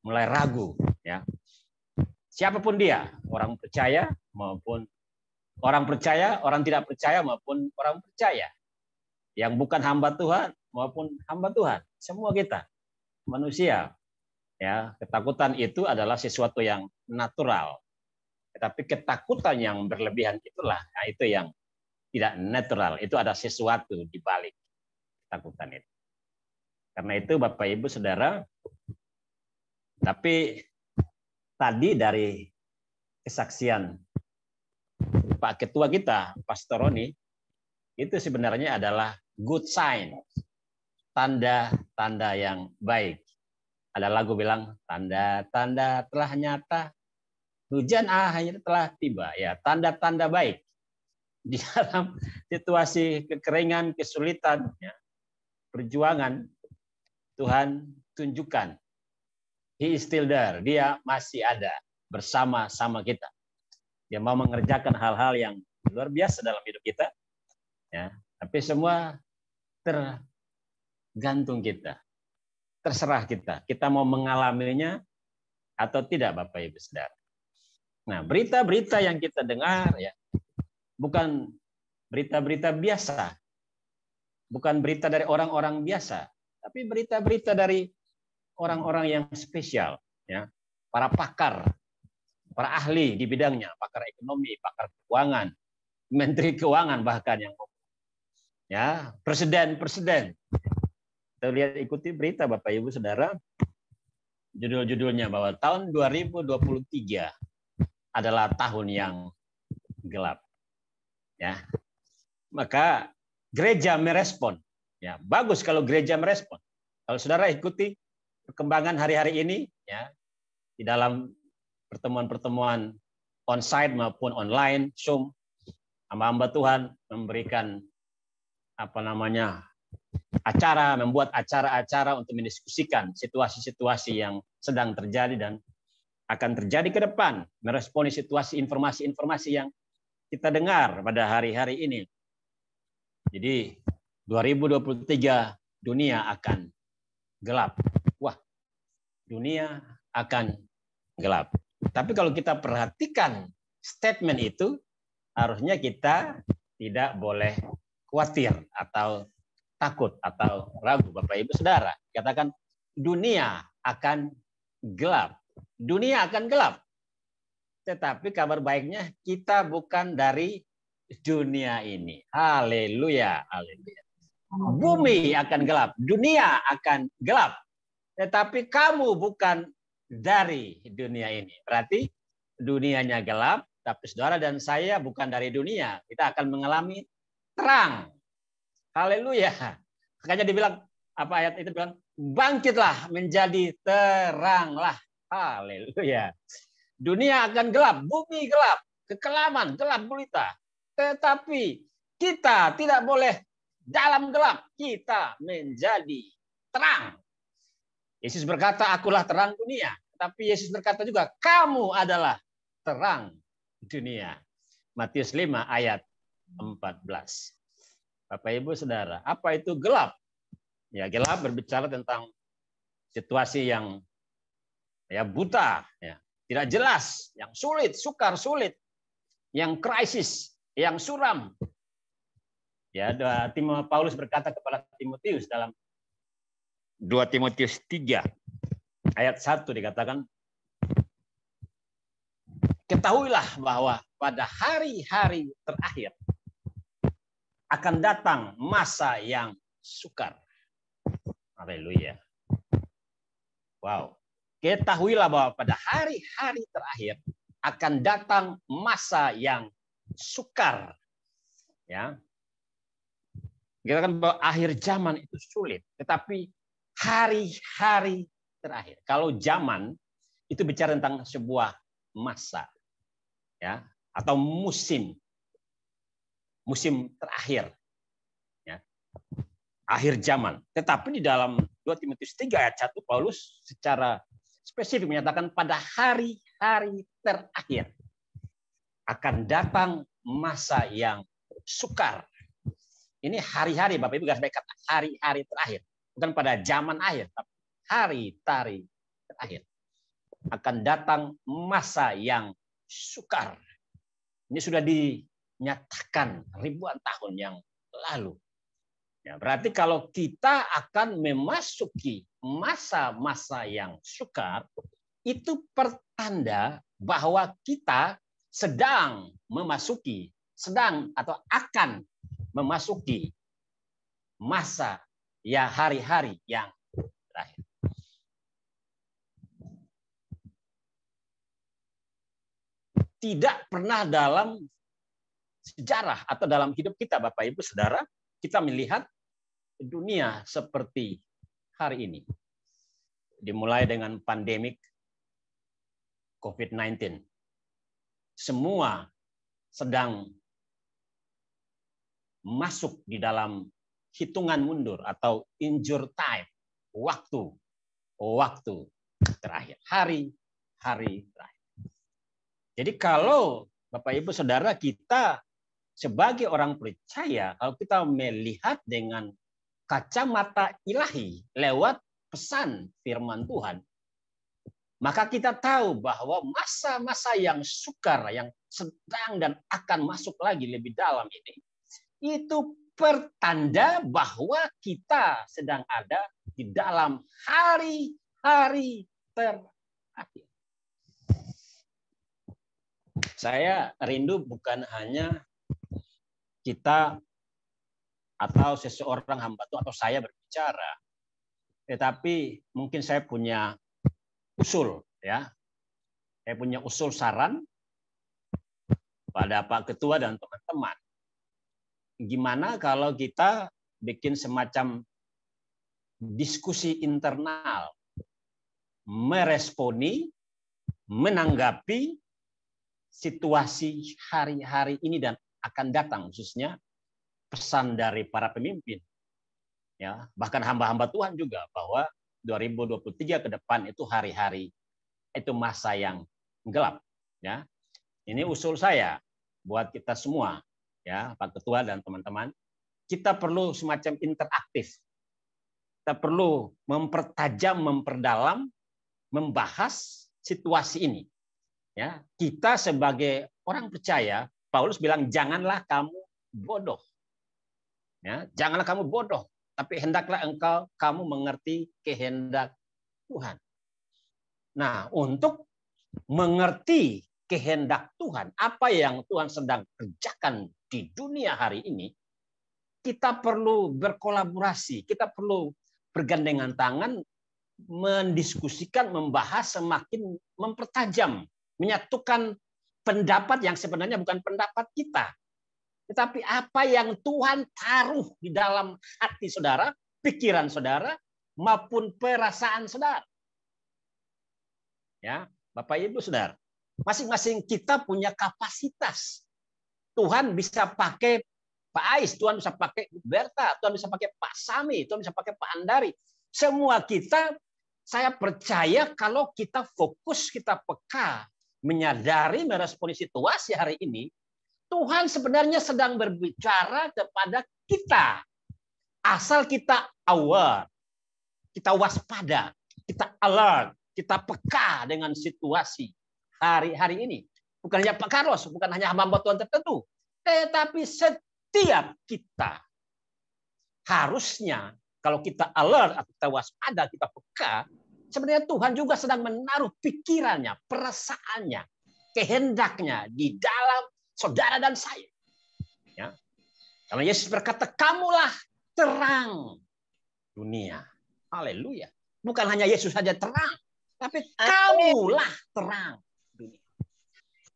F: mulai ragu, ya. Siapapun dia, orang percaya maupun orang percaya, orang tidak percaya maupun orang percaya. Yang bukan hamba Tuhan maupun hamba Tuhan, semua kita manusia. Ya, ketakutan itu adalah sesuatu yang natural. Tetapi ketakutan yang berlebihan itulah, nah itu yang tidak natural. Itu ada sesuatu di balik ketakutan itu. Karena itu Bapak Ibu Saudara, tapi tadi dari kesaksian Pak Ketua kita, Pastor Roni, itu sebenarnya adalah good sign, tanda-tanda yang baik. Ada lagu bilang, tanda-tanda telah nyata, hujan akhirnya telah tiba. Ya, tanda-tanda baik. Di dalam situasi kekeringan, kesulitan, ya, perjuangan, Tuhan tunjukkan. He is still there. Dia masih ada bersama-sama kita. Dia mau mengerjakan hal-hal yang luar biasa dalam hidup kita. Ya, tapi semua tergantung kita. Terserah kita. Kita mau mengalaminya atau tidak, Bapak Ibu Saudara. Nah, berita-berita yang kita dengar, ya, bukan berita-berita biasa. Bukan berita dari orang-orang biasa. Tapi berita-berita dari orang-orang yang spesial. Ya. Para pakar, para ahli di bidangnya. Pakar ekonomi, pakar keuangan, menteri keuangan bahkan yang ya, presiden. Kita lihat ikuti berita Bapak Ibu Saudara. Judul-judulnya bahwa tahun 2023 adalah tahun yang gelap. Ya. Maka gereja merespon. Ya, bagus kalau gereja merespon. Kalau saudara ikuti perkembangan hari-hari ini, ya, di dalam pertemuan-pertemuan onsite maupun online, Zoom, hamba-hamba Tuhan memberikan membuat acara-acara untuk mendiskusikan situasi-situasi yang sedang terjadi dan akan terjadi ke depan, meresponi situasi informasi-informasi yang kita dengar pada hari-hari ini. Jadi 2023 dunia akan gelap. Wah, dunia akan gelap. Tapi kalau kita perhatikan statement itu, harusnya kita tidak boleh khawatir atau takut atau ragu, Bapak Ibu Saudara. Katakan dunia akan gelap. Dunia akan gelap. Tetapi kabar baiknya kita bukan dari dunia ini. Haleluya, haleluya. Bumi akan gelap, dunia akan gelap. Tetapi kamu bukan dari dunia ini. Berarti dunianya gelap, tapi saudara dan saya bukan dari dunia. Kita akan mengalami terang. Haleluya. Makanya dibilang, apa ayat itu bilang, bangkitlah menjadi teranglah. Haleluya. Dunia akan gelap, bumi gelap, kekelaman, gelap gulita. Tetapi kita tidak boleh dalam gelap, kita menjadi terang. Yesus berkata, akulah terang dunia. Tapi Yesus berkata juga, kamu adalah terang dunia. Matius 5 ayat 14. Bapak Ibu Saudara, apa itu gelap? Ya, gelap berbicara tentang situasi yang buta, ya, tidak jelas, yang sulit, sukar, sulit, yang krisis, yang suram. Ya, Paulus berkata kepada Timotius dalam 2 Timotius 3 ayat 1 dikatakan, ketahuilah bahwa pada hari-hari terakhir akan datang masa yang sukar. Haleluya. Wow. Ketahuilah bahwa pada hari-hari terakhir akan datang masa yang sukar. Ya. Kita kan bahwa akhir zaman itu sulit, tetapi hari-hari terakhir. Kalau zaman itu bicara tentang sebuah masa, ya, atau musim terakhir, ya, akhir zaman. Tetapi di dalam 2 Timotius 3 ayat 1 Paulus secara spesifik menyatakan pada hari-hari terakhir akan datang masa yang sukar. Ini hari-hari, Bapak Ibu garis bawahi kata hari-hari terakhir, bukan pada zaman akhir, tapi hari-hari terakhir akan datang masa yang sukar. Ini sudah dinyatakan ribuan tahun yang lalu. Ya, berarti kalau kita akan memasuki masa-masa yang sukar, itu pertanda bahwa kita sedang atau akan memasuki masa ya hari-hari yang terakhir. Tidak pernah dalam sejarah atau dalam hidup kita, Bapak Ibu Saudara, kita melihat dunia seperti hari ini. Dimulai dengan pandemik COVID-19. Semua sedang masuk di dalam hitungan mundur atau injure time, waktu terakhir, hari-hari terakhir. Jadi kalau Bapak Ibu Saudara kita sebagai orang percaya, kalau kita melihat dengan kacamata ilahi lewat pesan firman Tuhan, maka kita tahu bahwa masa-masa yang sukar, yang sedang dan akan masuk lagi lebih dalam ini, itu pertanda bahwa kita sedang ada di dalam hari-hari terakhir. Saya rindu bukan hanya kita atau seseorang hamba Tuhan atau saya berbicara, tetapi mungkin saya punya usul, ya. Saya punya usul saran pada Pak Ketua dan teman-teman. gimana kalau kita bikin semacam diskusi internal, meresponi, menanggapi situasi hari-hari ini dan akan datang, khususnya pesan dari para pemimpin, ya, bahkan hamba-hamba Tuhan juga, bahwa 2023 ke depan itu hari-hari, itu masa yang gelap, ya. Ini usul saya buat kita semua, ya, Pak Ketua dan teman-teman, kita perlu semacam interaktif. Kita perlu mempertajam, memperdalam, membahas situasi ini. Ya, kita sebagai orang percaya, Paulus bilang janganlah kamu bodoh. Ya, janganlah kamu bodoh, tapi hendaklah kamu mengerti kehendak Tuhan. Nah, untuk mengerti kehendak Tuhan, apa yang Tuhan sedang kerjakan di dunia hari ini, kita perlu berkolaborasi, kita perlu bergandengan tangan, mendiskusikan, membahas, semakin mempertajam, menyatukan pendapat yang sebenarnya bukan pendapat kita. Tetapi apa yang Tuhan taruh di dalam hati saudara, pikiran saudara, maupun perasaan saudara. Ya, Bapak Ibu Saudara, masing-masing kita punya kapasitas. Tuhan bisa pakai Pak Ais, Tuhan bisa pakai Berta, Tuhan bisa pakai Pak Sami, Tuhan bisa pakai Pak Andari. Semua kita, saya percaya kalau kita fokus, kita peka, menyadari, meresponi situasi hari ini, Tuhan sebenarnya sedang berbicara kepada kita. Asal kita aware, kita waspada, kita alert, kita peka dengan situasi hari-hari ini. Bukan hanya Pak Carlos, bukan hanya hamba Tuhan tertentu, tetapi setiap kita harusnya, kalau kita alert, kita waspada, kita peka, sebenarnya Tuhan juga sedang menaruh pikirannya, perasaannya, kehendaknya di dalam saudara dan saya. Ya. Karena Yesus berkata, kamulah terang dunia. Haleluya. Bukan hanya Yesus saja terang, tapi kamulah terang dunia.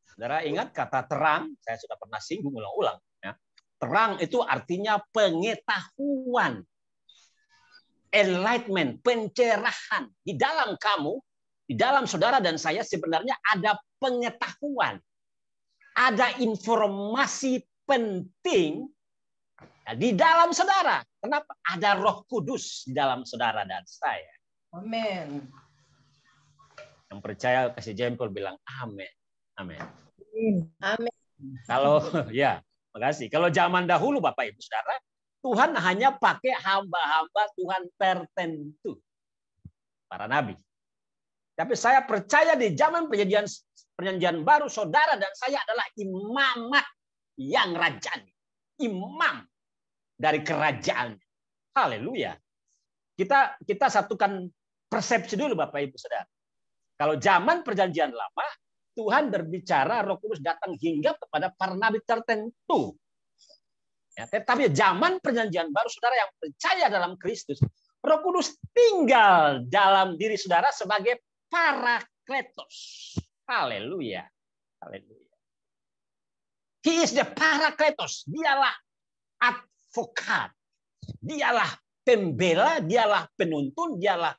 F: Saudara ingat kata terang, saya sudah pernah singgung ulang-ulang. Ya. Terang itu artinya pengetahuan. Enlightenment, pencerahan. Di dalam kamu, di dalam saudara dan saya sebenarnya ada pengetahuan. Ada informasi penting di dalam saudara. Kenapa? Ada Roh Kudus di dalam saudara dan saya.
C: Amin.
F: Yang percaya kasih jempol bilang amin. Amin.
C: Amin.
F: Kalau ya, makasih. Kalau zaman dahulu Bapak Ibu Saudara, Tuhan hanya pakai hamba-hamba Tuhan tertentu. Para nabi. Tapi saya percaya di zaman perjanjian baru, saudara dan saya adalah imamat yang rajani. Imam dari kerajaan. Haleluya. Kita satukan persepsi dulu Bapak Ibu Saudara. Kalau zaman perjanjian lama, Tuhan berbicara, Roh Kudus datang hingga kepada para nabi tertentu. Ya, tetapi zaman perjanjian baru, saudara yang percaya dalam Kristus, Roh Kudus tinggal dalam diri saudara sebagai Parakletos. Haleluya. Haleluya. He is the Parakletos. Dialah advokat. Dialah pembela, dialah penuntun, dialah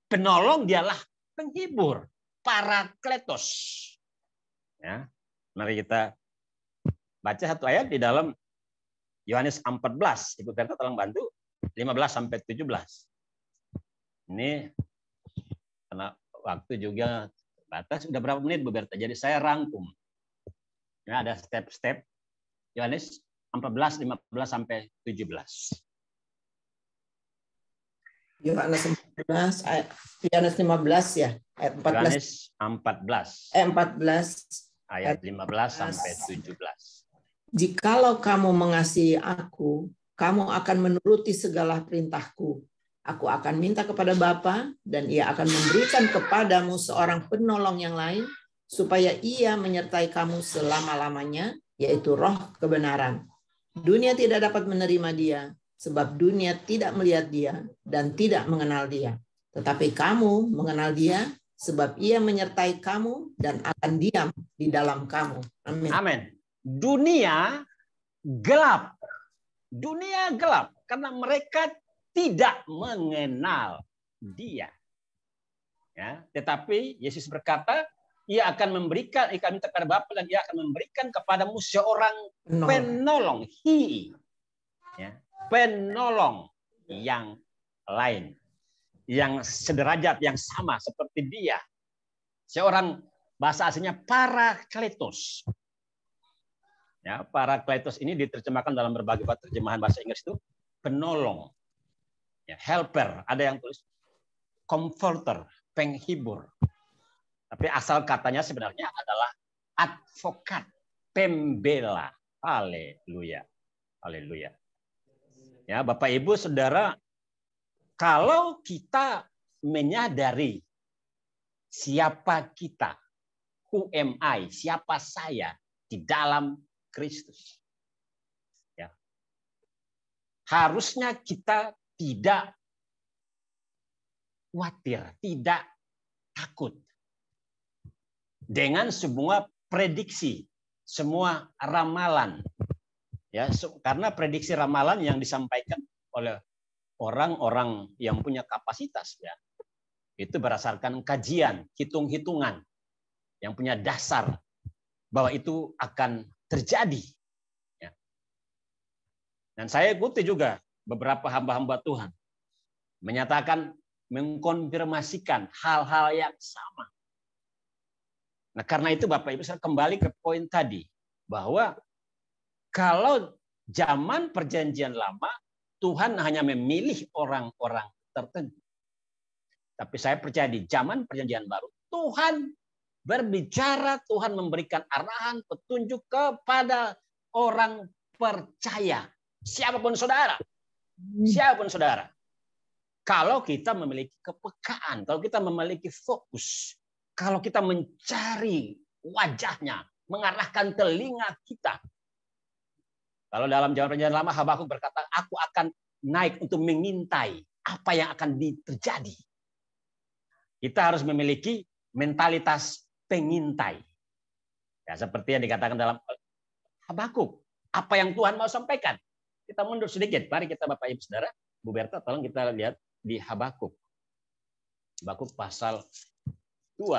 F: penolong, dialah penghibur. Parakletos. Ya. Mari kita baca satu ayat di dalam Yohanes 14. Ibu Berta tolong bantu 15 sampai 17. Ini karena waktu juga terbatas. Sudah berapa menit Bu Berta? Jadi saya rangkum. Ini ada step-step. Yohanes 14, 15 sampai 17.
C: Yohanes 15 ya, ayat 14.
F: Yohanes 14.
C: 14
F: ayat 15 sampai 17.
C: Jikalau kamu mengasihi aku, kamu akan menuruti segala perintahku. Aku akan minta kepada Bapa dan ia akan memberikan kepadamu seorang penolong yang lain supaya ia menyertai kamu selama-lamanya, yaitu Roh kebenaran. Dunia tidak dapat menerima dia, sebab dunia tidak melihat dia dan tidak mengenal dia. Tetapi kamu mengenal dia, sebab ia menyertai kamu dan akan diam di dalam kamu. Amin.
F: Amin. Dunia gelap. Dunia gelap karena mereka tidak mengenal Dia. Ya, tetapi Yesus berkata, Ia akan memberikan, Ia akan minta kepada Bapa dan Ia akan memberikan kepadamu seorang penolong, ya, penolong yang lain, yang sederajat, yang sama seperti Dia. Seorang, bahasa aslinya Parakletos. Ya, Parakletos ini diterjemahkan dalam berbagai terjemahan bahasa Inggris itu penolong, ya, helper. Ada yang tulis comforter, penghibur. Tapi asal katanya sebenarnya adalah advokat, pembela. Haleluya, haleluya. Ya, Bapak Ibu Saudara, kalau kita menyadari siapa kita, who am I, siapa saya di dalam Kristus, ya, harusnya kita tidak khawatir, tidak takut dengan semua prediksi, semua ramalan, ya, karena prediksi ramalan yang disampaikan oleh orang-orang yang punya kapasitas, ya, itu berdasarkan kajian, hitung-hitungan yang punya dasar bahwa itu akan terjadi. Ya. Dan saya ikuti juga beberapa hamba-hamba Tuhan menyatakan, mengkonfirmasikan hal-hal yang sama. Nah, karena itu Bapak Ibu, saya kembali ke poin tadi, bahwa kalau zaman Perjanjian Lama, Tuhan hanya memilih orang-orang tertentu. Tapi saya percaya di zaman Perjanjian Baru, Tuhan berbicara, Tuhan memberikan arahan, petunjuk kepada orang percaya. Siapapun saudara. Siapapun saudara. Kalau kita memiliki kepekaan, kalau kita memiliki fokus, kalau kita mencari wajahnya, mengarahkan telinga kita. Kalau dalam zaman Perjanjian Lama, Habakuk berkata, aku akan naik untuk mengintai apa yang akan terjadi. Kita harus memiliki mentalitas pengintai. Ya, seperti yang dikatakan dalam Habakuk. Apa yang Tuhan mau sampaikan. Kita mundur sedikit. Mari kita Bapak Ibu Saudara, Bu Berta, tolong kita lihat di Habakuk. Habakuk pasal 2.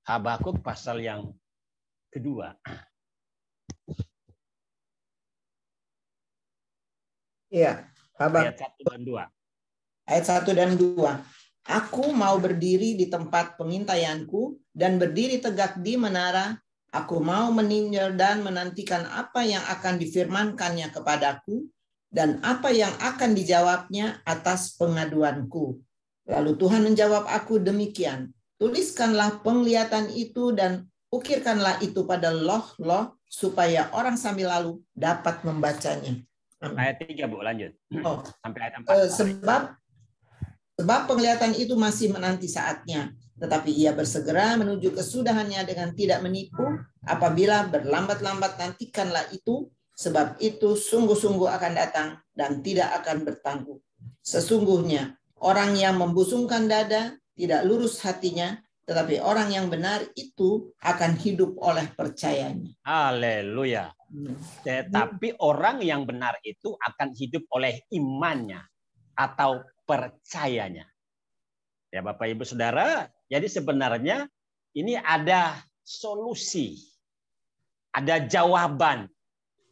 F: Habakuk pasal yang kedua.
C: Iya,
F: Ayat 1 dan 2.
C: Ayat 1 dan 2. Aku mau berdiri di tempat pengintaianku dan berdiri tegak di menara. Aku mau meninjau dan menantikan apa yang akan difirmankannya kepadaku dan apa yang akan dijawabnya atas pengaduanku. Lalu Tuhan menjawab aku demikian. Tuliskanlah penglihatan itu dan ukirkanlah itu pada loh-loh supaya orang sambil lalu dapat membacanya.
F: Ayat 3, Bu, lanjut.
C: Oh,
F: sampai ayat 4.
C: Sebab penglihatan itu masih menanti saatnya, tetapi ia bersegera menuju kesudahannya dengan tidak menipu. Apabila berlambat-lambat nantikanlah itu, sebab itu sungguh-sungguh akan datang dan tidak akan bertangguh. Sesungguhnya orang yang membusungkan dada tidak lurus hatinya, tetapi orang yang benar itu akan hidup oleh percayanya.
F: Haleluya. Tetapi orang yang benar itu akan hidup oleh imannya atau percayanya. Ya Bapak Ibu Saudara, jadi sebenarnya ini ada solusi, ada jawaban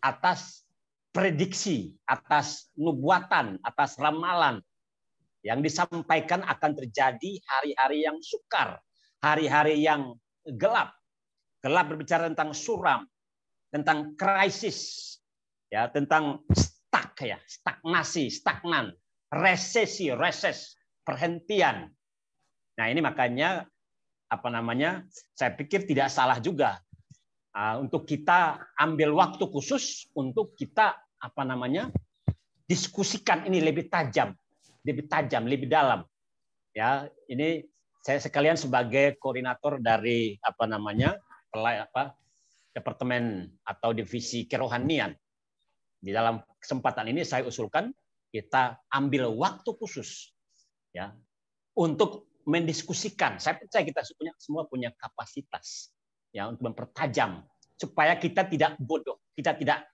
F: atas prediksi, atas nubuatan, atas ramalan yang disampaikan akan terjadi hari-hari yang sukar, hari-hari yang gelap. Gelap berbicara tentang suram, tentang krisis, ya, tentang stuck, ya, stagnasi, stagnan, resesi, reses, perhentian. Nah, ini makanya saya pikir tidak salah juga untuk kita ambil waktu khusus untuk kita diskusikan ini lebih tajam, lebih dalam. Ya, ini saya sekalian sebagai koordinator dari departemen atau divisi kerohanian. Di dalam kesempatan ini saya usulkan kita ambil waktu khusus, ya, untuk mendiskusikan. Saya percaya kita semua punya kapasitas ya untuk mempertajam supaya kita tidak bodoh, kita tidak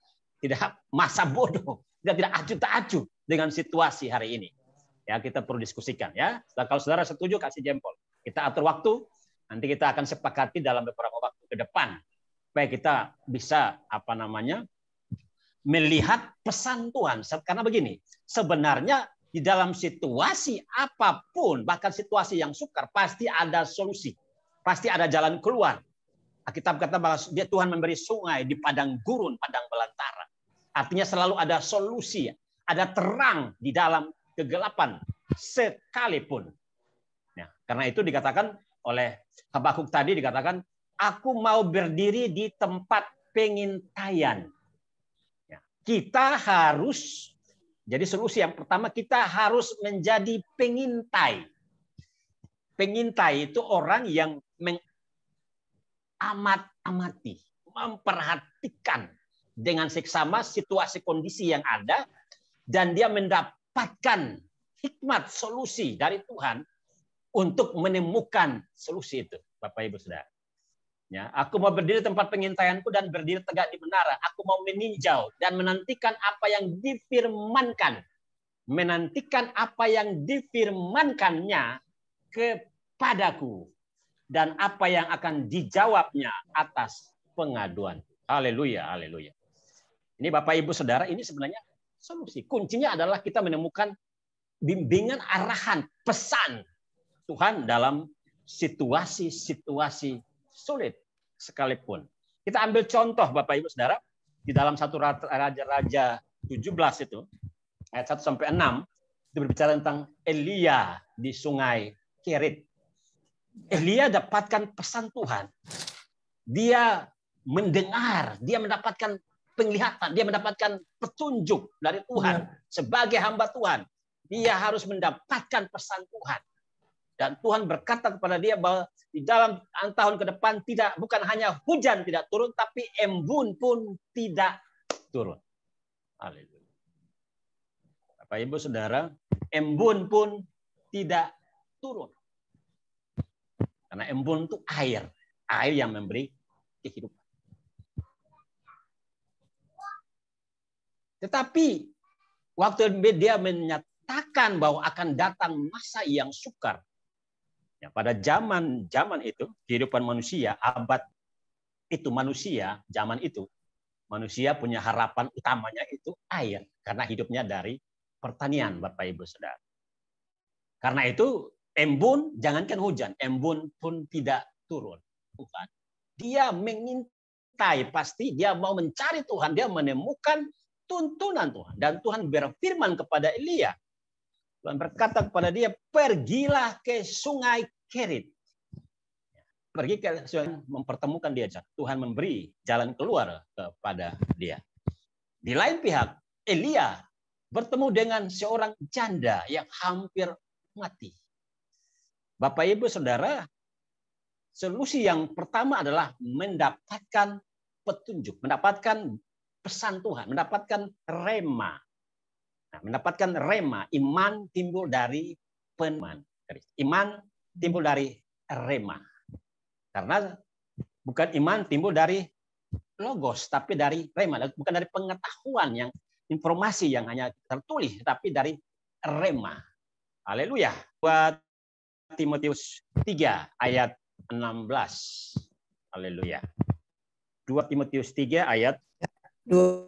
F: masa bodoh, kita tidak acuh tak acuh dengan situasi hari ini. Ya, kita perlu diskusikan ya. Dan kalau saudara setuju kasih jempol. Kita atur waktu, nanti kita akan sepakati dalam beberapa waktu ke depan supaya kita bisa melihat pesan Tuhan. Karena begini, sebenarnya di dalam situasi apapun, bahkan situasi yang sukar, pasti ada solusi. Pasti ada jalan keluar. Alkitab kata bahwa Tuhan memberi sungai di padang gurun, padang belantara. Artinya selalu ada solusi, ada terang di dalam kegelapan sekalipun. Ya, karena itu dikatakan oleh Habakuk tadi, dikatakan, aku mau berdiri di tempat pengintaian. Ya, kita harus, jadi solusi yang pertama, kita harus menjadi pengintai. Pengintai itu orang yang mengamati, memperhatikan dengan seksama situasi kondisi yang ada, dan dia mendapatkan hikmat solusi dari Tuhan untuk menemukan solusi itu, Bapak Ibu Saudara. Ya, aku mau berdiri tempat pengintaianku dan berdiri tegak di menara. Aku mau meninjau dan menantikan apa yang difirmankan. Menantikan apa yang difirmankannya kepadaku. Dan apa yang akan dijawabnya atas pengaduan. Haleluya, haleluya. Ini Bapak Ibu Saudara, ini sebenarnya solusi. Kuncinya adalah kita menemukan bimbingan, arahan, pesan Tuhan dalam situasi-situasi sulit sekalipun. Kita ambil contoh Bapak Ibu Saudara di dalam 1 Raja-Raja 17 itu ayat 1 sampai 6 itu berbicara tentang Elia di Sungai Kerit. Elia dapatkan pesan Tuhan. Dia mendengar, dia mendapatkan penglihatan, dia mendapatkan petunjuk dari Tuhan sebagai hamba Tuhan. Dia harus mendapatkan pesan Tuhan. Dan Tuhan berkata kepada dia bahwa di dalam tahun ke depan bukan hanya hujan tidak turun, tapi embun pun tidak turun. Haleluya. Bapak Ibu Saudara, embun pun tidak turun. Karena embun itu air yang memberi kehidupan. Tetapi waktu dia menyatakan bahwa akan datang masa yang sukar, ya, pada zaman itu kehidupan manusia, abad itu manusia, zaman itu manusia punya harapan utamanya itu air, karena hidupnya dari pertanian, Bapak Ibu Saudara. Karena itu embun, jangankan hujan, embun pun tidak turun. Tuhan, dia mengintai, pasti dia mau mencari Tuhan, dia menemukan tuntunan Tuhan. Dan Tuhan berfirman kepada Elia. Tuhan berkata kepada dia, pergilah ke Sungai Kerit. Pergi ke sungai, mempertemukan dia. Tuhan memberi jalan keluar kepada dia. Di lain pihak, Elia bertemu dengan seorang janda yang hampir mati. Bapak Ibu Saudara, solusi yang pertama adalah mendapatkan petunjuk, mendapatkan pesan Tuhan, mendapatkan rema. Nah, mendapatkan rema, iman timbul dari peneman. Iman timbul dari rema. Karena bukan iman timbul dari logos, tapi dari rema. Bukan dari pengetahuan, yang informasi yang hanya tertulis, tapi dari rema. Haleluya. Buat Timotius 3 ayat 16. Haleluya. 2 Timotius 3 ayat
C: 2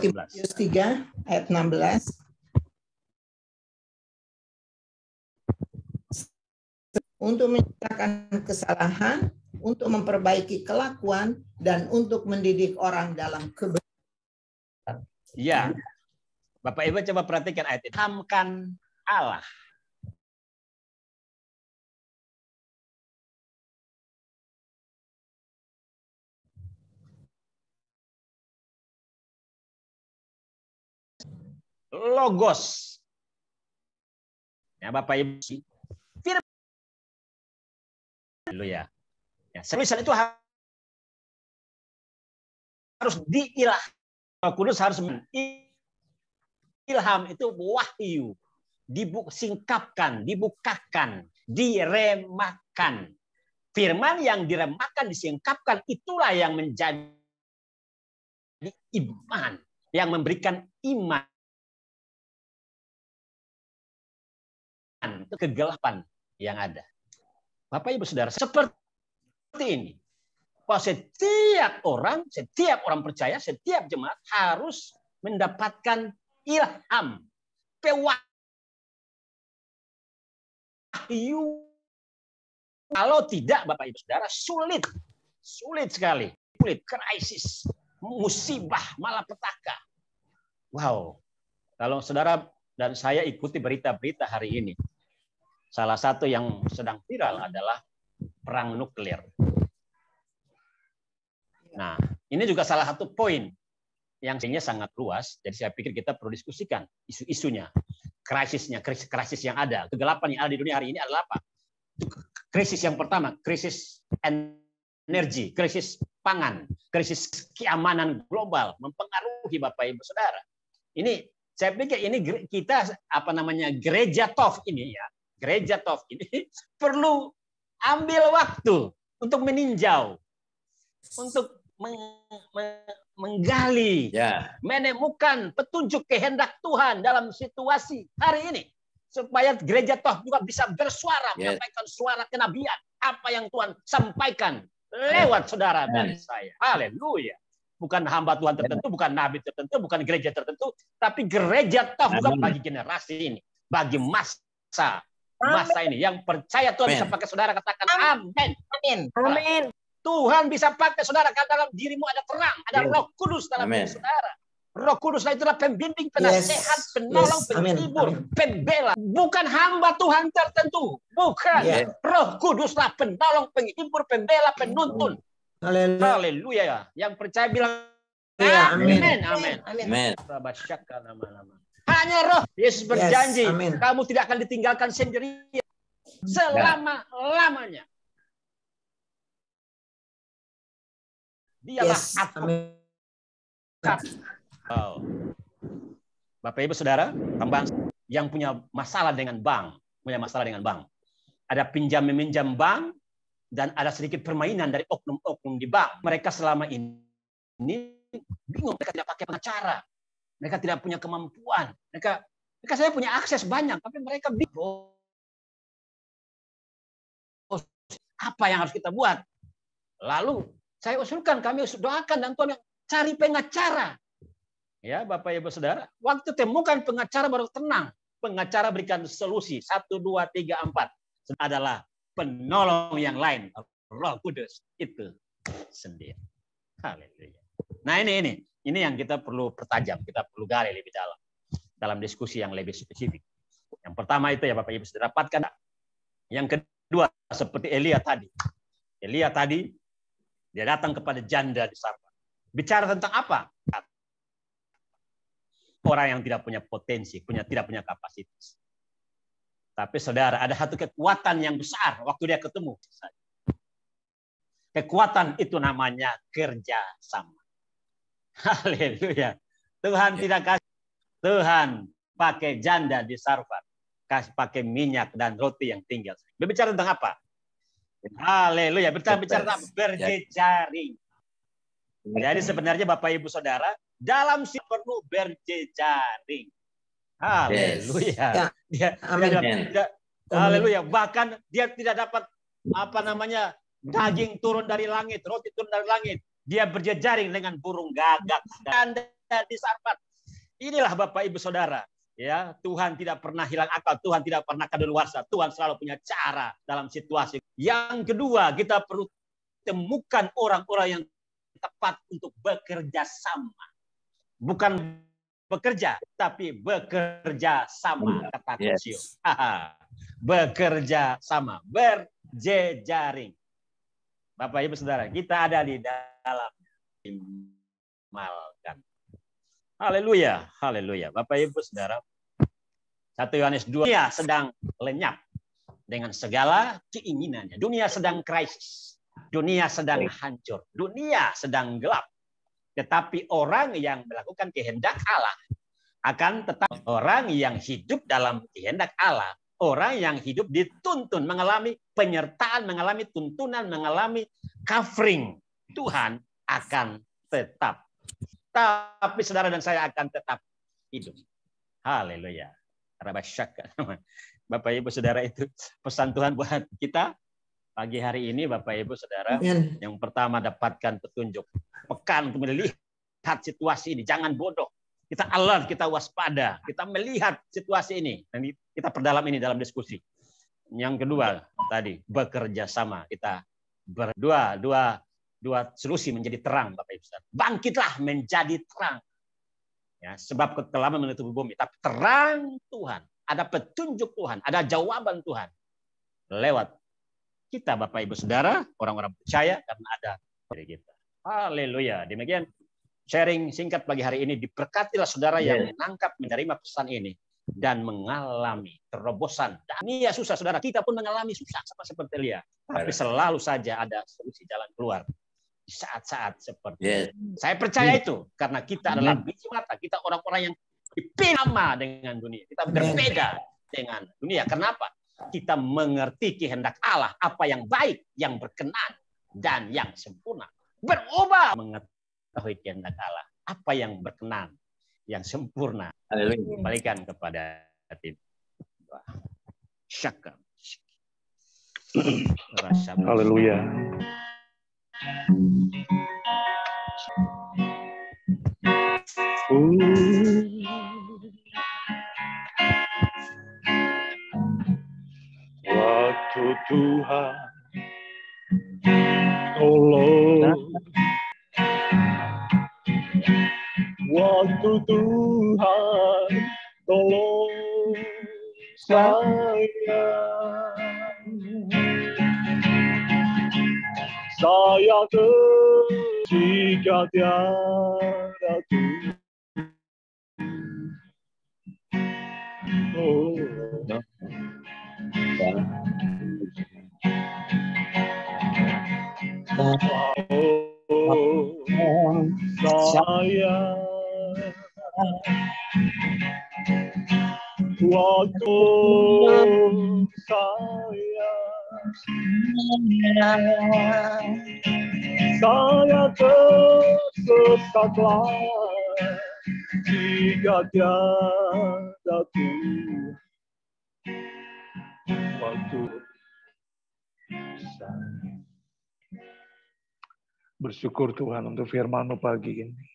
C: Timotius 3 ayat 16. Untuk menyatakan kesalahan, untuk memperbaiki kelakuan, dan untuk mendidik orang dalam kebenaran.
F: Ya. Bapak Ibu coba perhatikan ayat ini. Hamkan Allah. Logos. Ya, Bapak Ibu. Firman. Haleluya. Ya, tulisan itu harus diilham. Kudus harus ilham itu wahyu. disingkapkan, dibukakan, diremakan. Firman yang diremakan, disingkapkan, itulah yang menjadi iman, yang memberikan iman, kegelapan yang ada. Bapak Ibu Saudara, seperti ini. Bahwa setiap orang percaya, setiap jemaat harus mendapatkan ilham, pewahyu. Kalau tidak, Bapak Ibu Saudara, sulit sekali. Sulit, krisis, musibah, malapetaka. Wow. Kalau saudara dan saya ikuti berita-berita hari ini, salah satu yang sedang viral adalah perang nuklir. Nah, ini juga salah satu poin yang sangat luas. Jadi saya pikir kita perlu diskusikan isu-isunya, krisis yang ada, kegelapan yang ada di dunia hari ini adalah apa? Krisis yang pertama, krisis energi, krisis pangan, krisis keamanan global mempengaruhi Bapak Ibu Saudara. Ini saya pikir ini kita gereja TOF ini ya, gereja TOF ini perlu ambil waktu untuk meninjau, untuk menggali, menemukan petunjuk kehendak Tuhan dalam situasi hari ini. Supaya gereja TOF juga bisa bersuara, menyampaikan suara kenabian. Apa yang Tuhan sampaikan lewat saudara dan saya. Haleluya. Bukan hamba Tuhan tertentu, bukan nabi tertentu, bukan gereja tertentu, tapi gereja TOF juga bagi generasi ini. Bagi masa ini. Yang percaya Tuhan bisa pakai saudara, katakan amin. Amin. Tuhan bisa pakai saudara, karena dalam dirimu ada terang, ada Roh Kudus dalam diri saudara. Roh Kudus itulah pembimbing, penasehat, penolong, penghibur, pembela. Bukan hamba Tuhan tertentu. Bukan. Roh Kuduslah penolong, penghibur, pembela, penuntun. Haleluya. Yang percaya bilang amin. Amin. Amin. Hanya Roh. Yesus berjanji, kamu tidak akan ditinggalkan sendirian selama-lamanya. Dialah advokat. Bapak Ibu Saudara, tambang yang punya masalah dengan bank, ada pinjam-meminjam bank dan ada sedikit permainan dari oknum-oknum di bank. Mereka selama ini bingung, mereka tidak pakai pengacara, mereka tidak punya kemampuan, mereka saya punya akses banyak, tapi mereka bingung. Apa yang harus kita buat? Lalu saya usulkan, kami doakan dan Tuhan cari pengacara. Ya, Bapak Ibu Saudara, waktu temukan pengacara baru tenang. Pengacara berikan solusi 1, 2, 3, 4. Adalah penolong yang lain, Roh Kudus itu sendiri. Haleluya. Nah, ini yang kita perlu pertajam, kita perlu gali lebih dalam diskusi yang lebih spesifik. Yang pertama itu ya Bapak Ibu Saudara, dapatkan. Yang kedua, seperti Elia tadi. Dia datang kepada janda di Sarfat. Bicara tentang apa? Orang yang tidak punya potensi, tidak punya kapasitas. Tapi saudara, ada satu kekuatan yang besar waktu dia ketemu. Kekuatan itu namanya kerjasama. Haleluya. Tuhan tidak kasih. Tuhan pakai janda di Sarfat. Kasih pakai minyak dan roti yang tinggal. Berbicara tentang apa? Haleluya. Bicara tentang berjejaring. Jadi sebenarnya Bapak Ibu Saudara, dalam perlu berjejaring. Haleluya. Haleluya. Bahkan dia tidak dapat daging turun dari langit, roti turun dari langit. Dia berjejaring dengan burung gagak dan di Sarfat. Inilah Bapak Ibu Saudara. Ya, Tuhan tidak pernah hilang akal, Tuhan tidak pernah kadaluarsa, Tuhan selalu punya cara dalam situasi. Yang kedua, kita perlu temukan orang-orang yang tepat untuk bekerja sama. Bukan bekerja, tapi bekerja sama, kata Kosio. Bekerja sama, berjejaring. Bapak Ibu Saudara, kita ada di dalam malkan. Haleluya, haleluya. Bapak Ibu Saudara, 1 Yohanes 2, dunia sedang lenyap dengan segala keinginannya. Dunia sedang krisis. Dunia sedang hancur. Dunia sedang gelap. Tetapi orang yang melakukan kehendak Allah akan tetap orang yang hidup dalam kehendak Allah, orang yang hidup dituntun, mengalami penyertaan, mengalami tuntunan, mengalami covering Tuhan akan tetap. Tapi saudara dan saya akan tetap hidup. Haleluya. Bapak Ibu Saudara, itu pesan Tuhan buat kita pagi hari ini, Bapak Ibu Saudara.
C: Amen.
F: Yang pertama, dapatkan petunjuk. Pekan untuk melihat situasi ini, jangan bodoh. Kita alert, kita waspada, kita melihat situasi ini. Dan kita perdalam ini dalam diskusi. Yang kedua, tadi bekerja sama. Kita berdua, dua solusi menjadi terang, Bapak Ibu Saudara. Bangkitlah menjadi terang. Ya, sebab kekelaman menutupi bumi, tapi terang Tuhan, ada petunjuk Tuhan, ada jawaban Tuhan lewat kita, Bapak Ibu Saudara, orang-orang percaya, karena ada dari kita. Haleluya. Demikian sharing singkat pagi hari ini. Diberkatilah saudara yang menangkap, menerima pesan ini dan mengalami terobosan. Dan ini ya susah, saudara. Kita pun mengalami susah sama seperti Elia. Tapi selalu saja ada solusi jalan keluar di saat-saat seperti ini. Saya percaya itu karena kita adalah biji mata. Kita orang-orang yang dipilih sama dengan dunia. Kita berbeda dengan dunia. Kenapa? Kita mengerti kehendak Allah, apa yang baik, yang berkenan, dan yang sempurna. Berubah mengetahui kehendak Allah, apa yang berkenan, yang sempurna. Kembalikan kepada hati. Syaka.
A: Haleluya. Waktu Tuhan tolong, waktu Tuhan tolong saya jika tiada Tuhan. Oh, saya waktu saya tersesatlah jika tiada Tuhan. Waktu bersyukur Tuhan untuk firman-Mu pagi ini.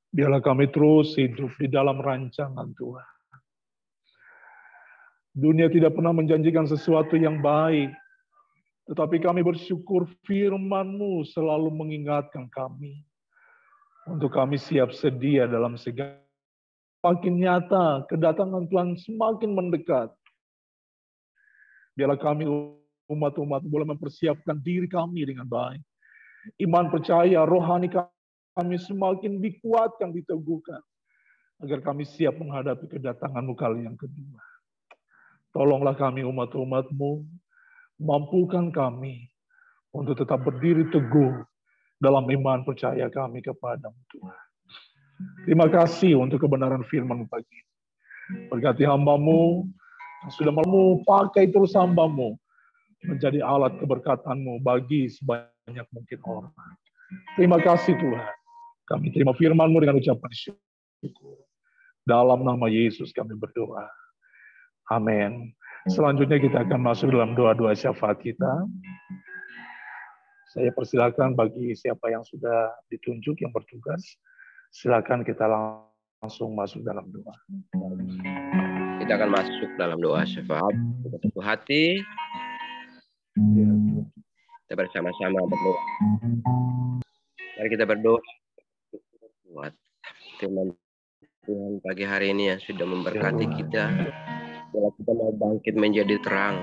A: Biarlah kami terus hidup di dalam rancangan Tuhan. Dunia tidak pernah menjanjikan sesuatu yang baik, tetapi kami bersyukur firman-Mu selalu mengingatkan kami untuk kami siap sedia dalam segala. Makin nyata kedatangan Tuhan semakin mendekat. Biarlah kami umat-umat boleh mempersiapkan diri kami dengan baik. Iman percaya rohani kami semakin dikuatkan, diteguhkan, agar kami siap menghadapi kedatangan-Mu kali yang kedua. Tolonglah kami umat-umat-Mu, mampukan kami untuk tetap berdiri teguh dalam iman percaya kami kepada-Mu Tuhan. Terima kasih untuk kebenaran firman-Mu pagi ini. Berkati hamba-Mu yang sudah mau pakai terus hamba-Mu menjadi alat keberkatan-Mu bagi sebanyak mungkin orang. Terima kasih Tuhan. Kami terima firman-Mu dengan ucapan syukur. Dalam nama Yesus kami berdoa. Amin. Selanjutnya kita akan masuk dalam doa-doa syafaat kita. Saya persilakan bagi siapa yang sudah ditunjuk, yang bertugas, silakan kita langsung masuk dalam doa.
G: Kita akan masuk dalam doa syafaat. Kita satu hati. Kita bersama-sama berdoa. Mari kita berdoa buat firman Tuhan pagi hari ini yang sudah memberkati kita. Kalau kita mau bangkit menjadi terang,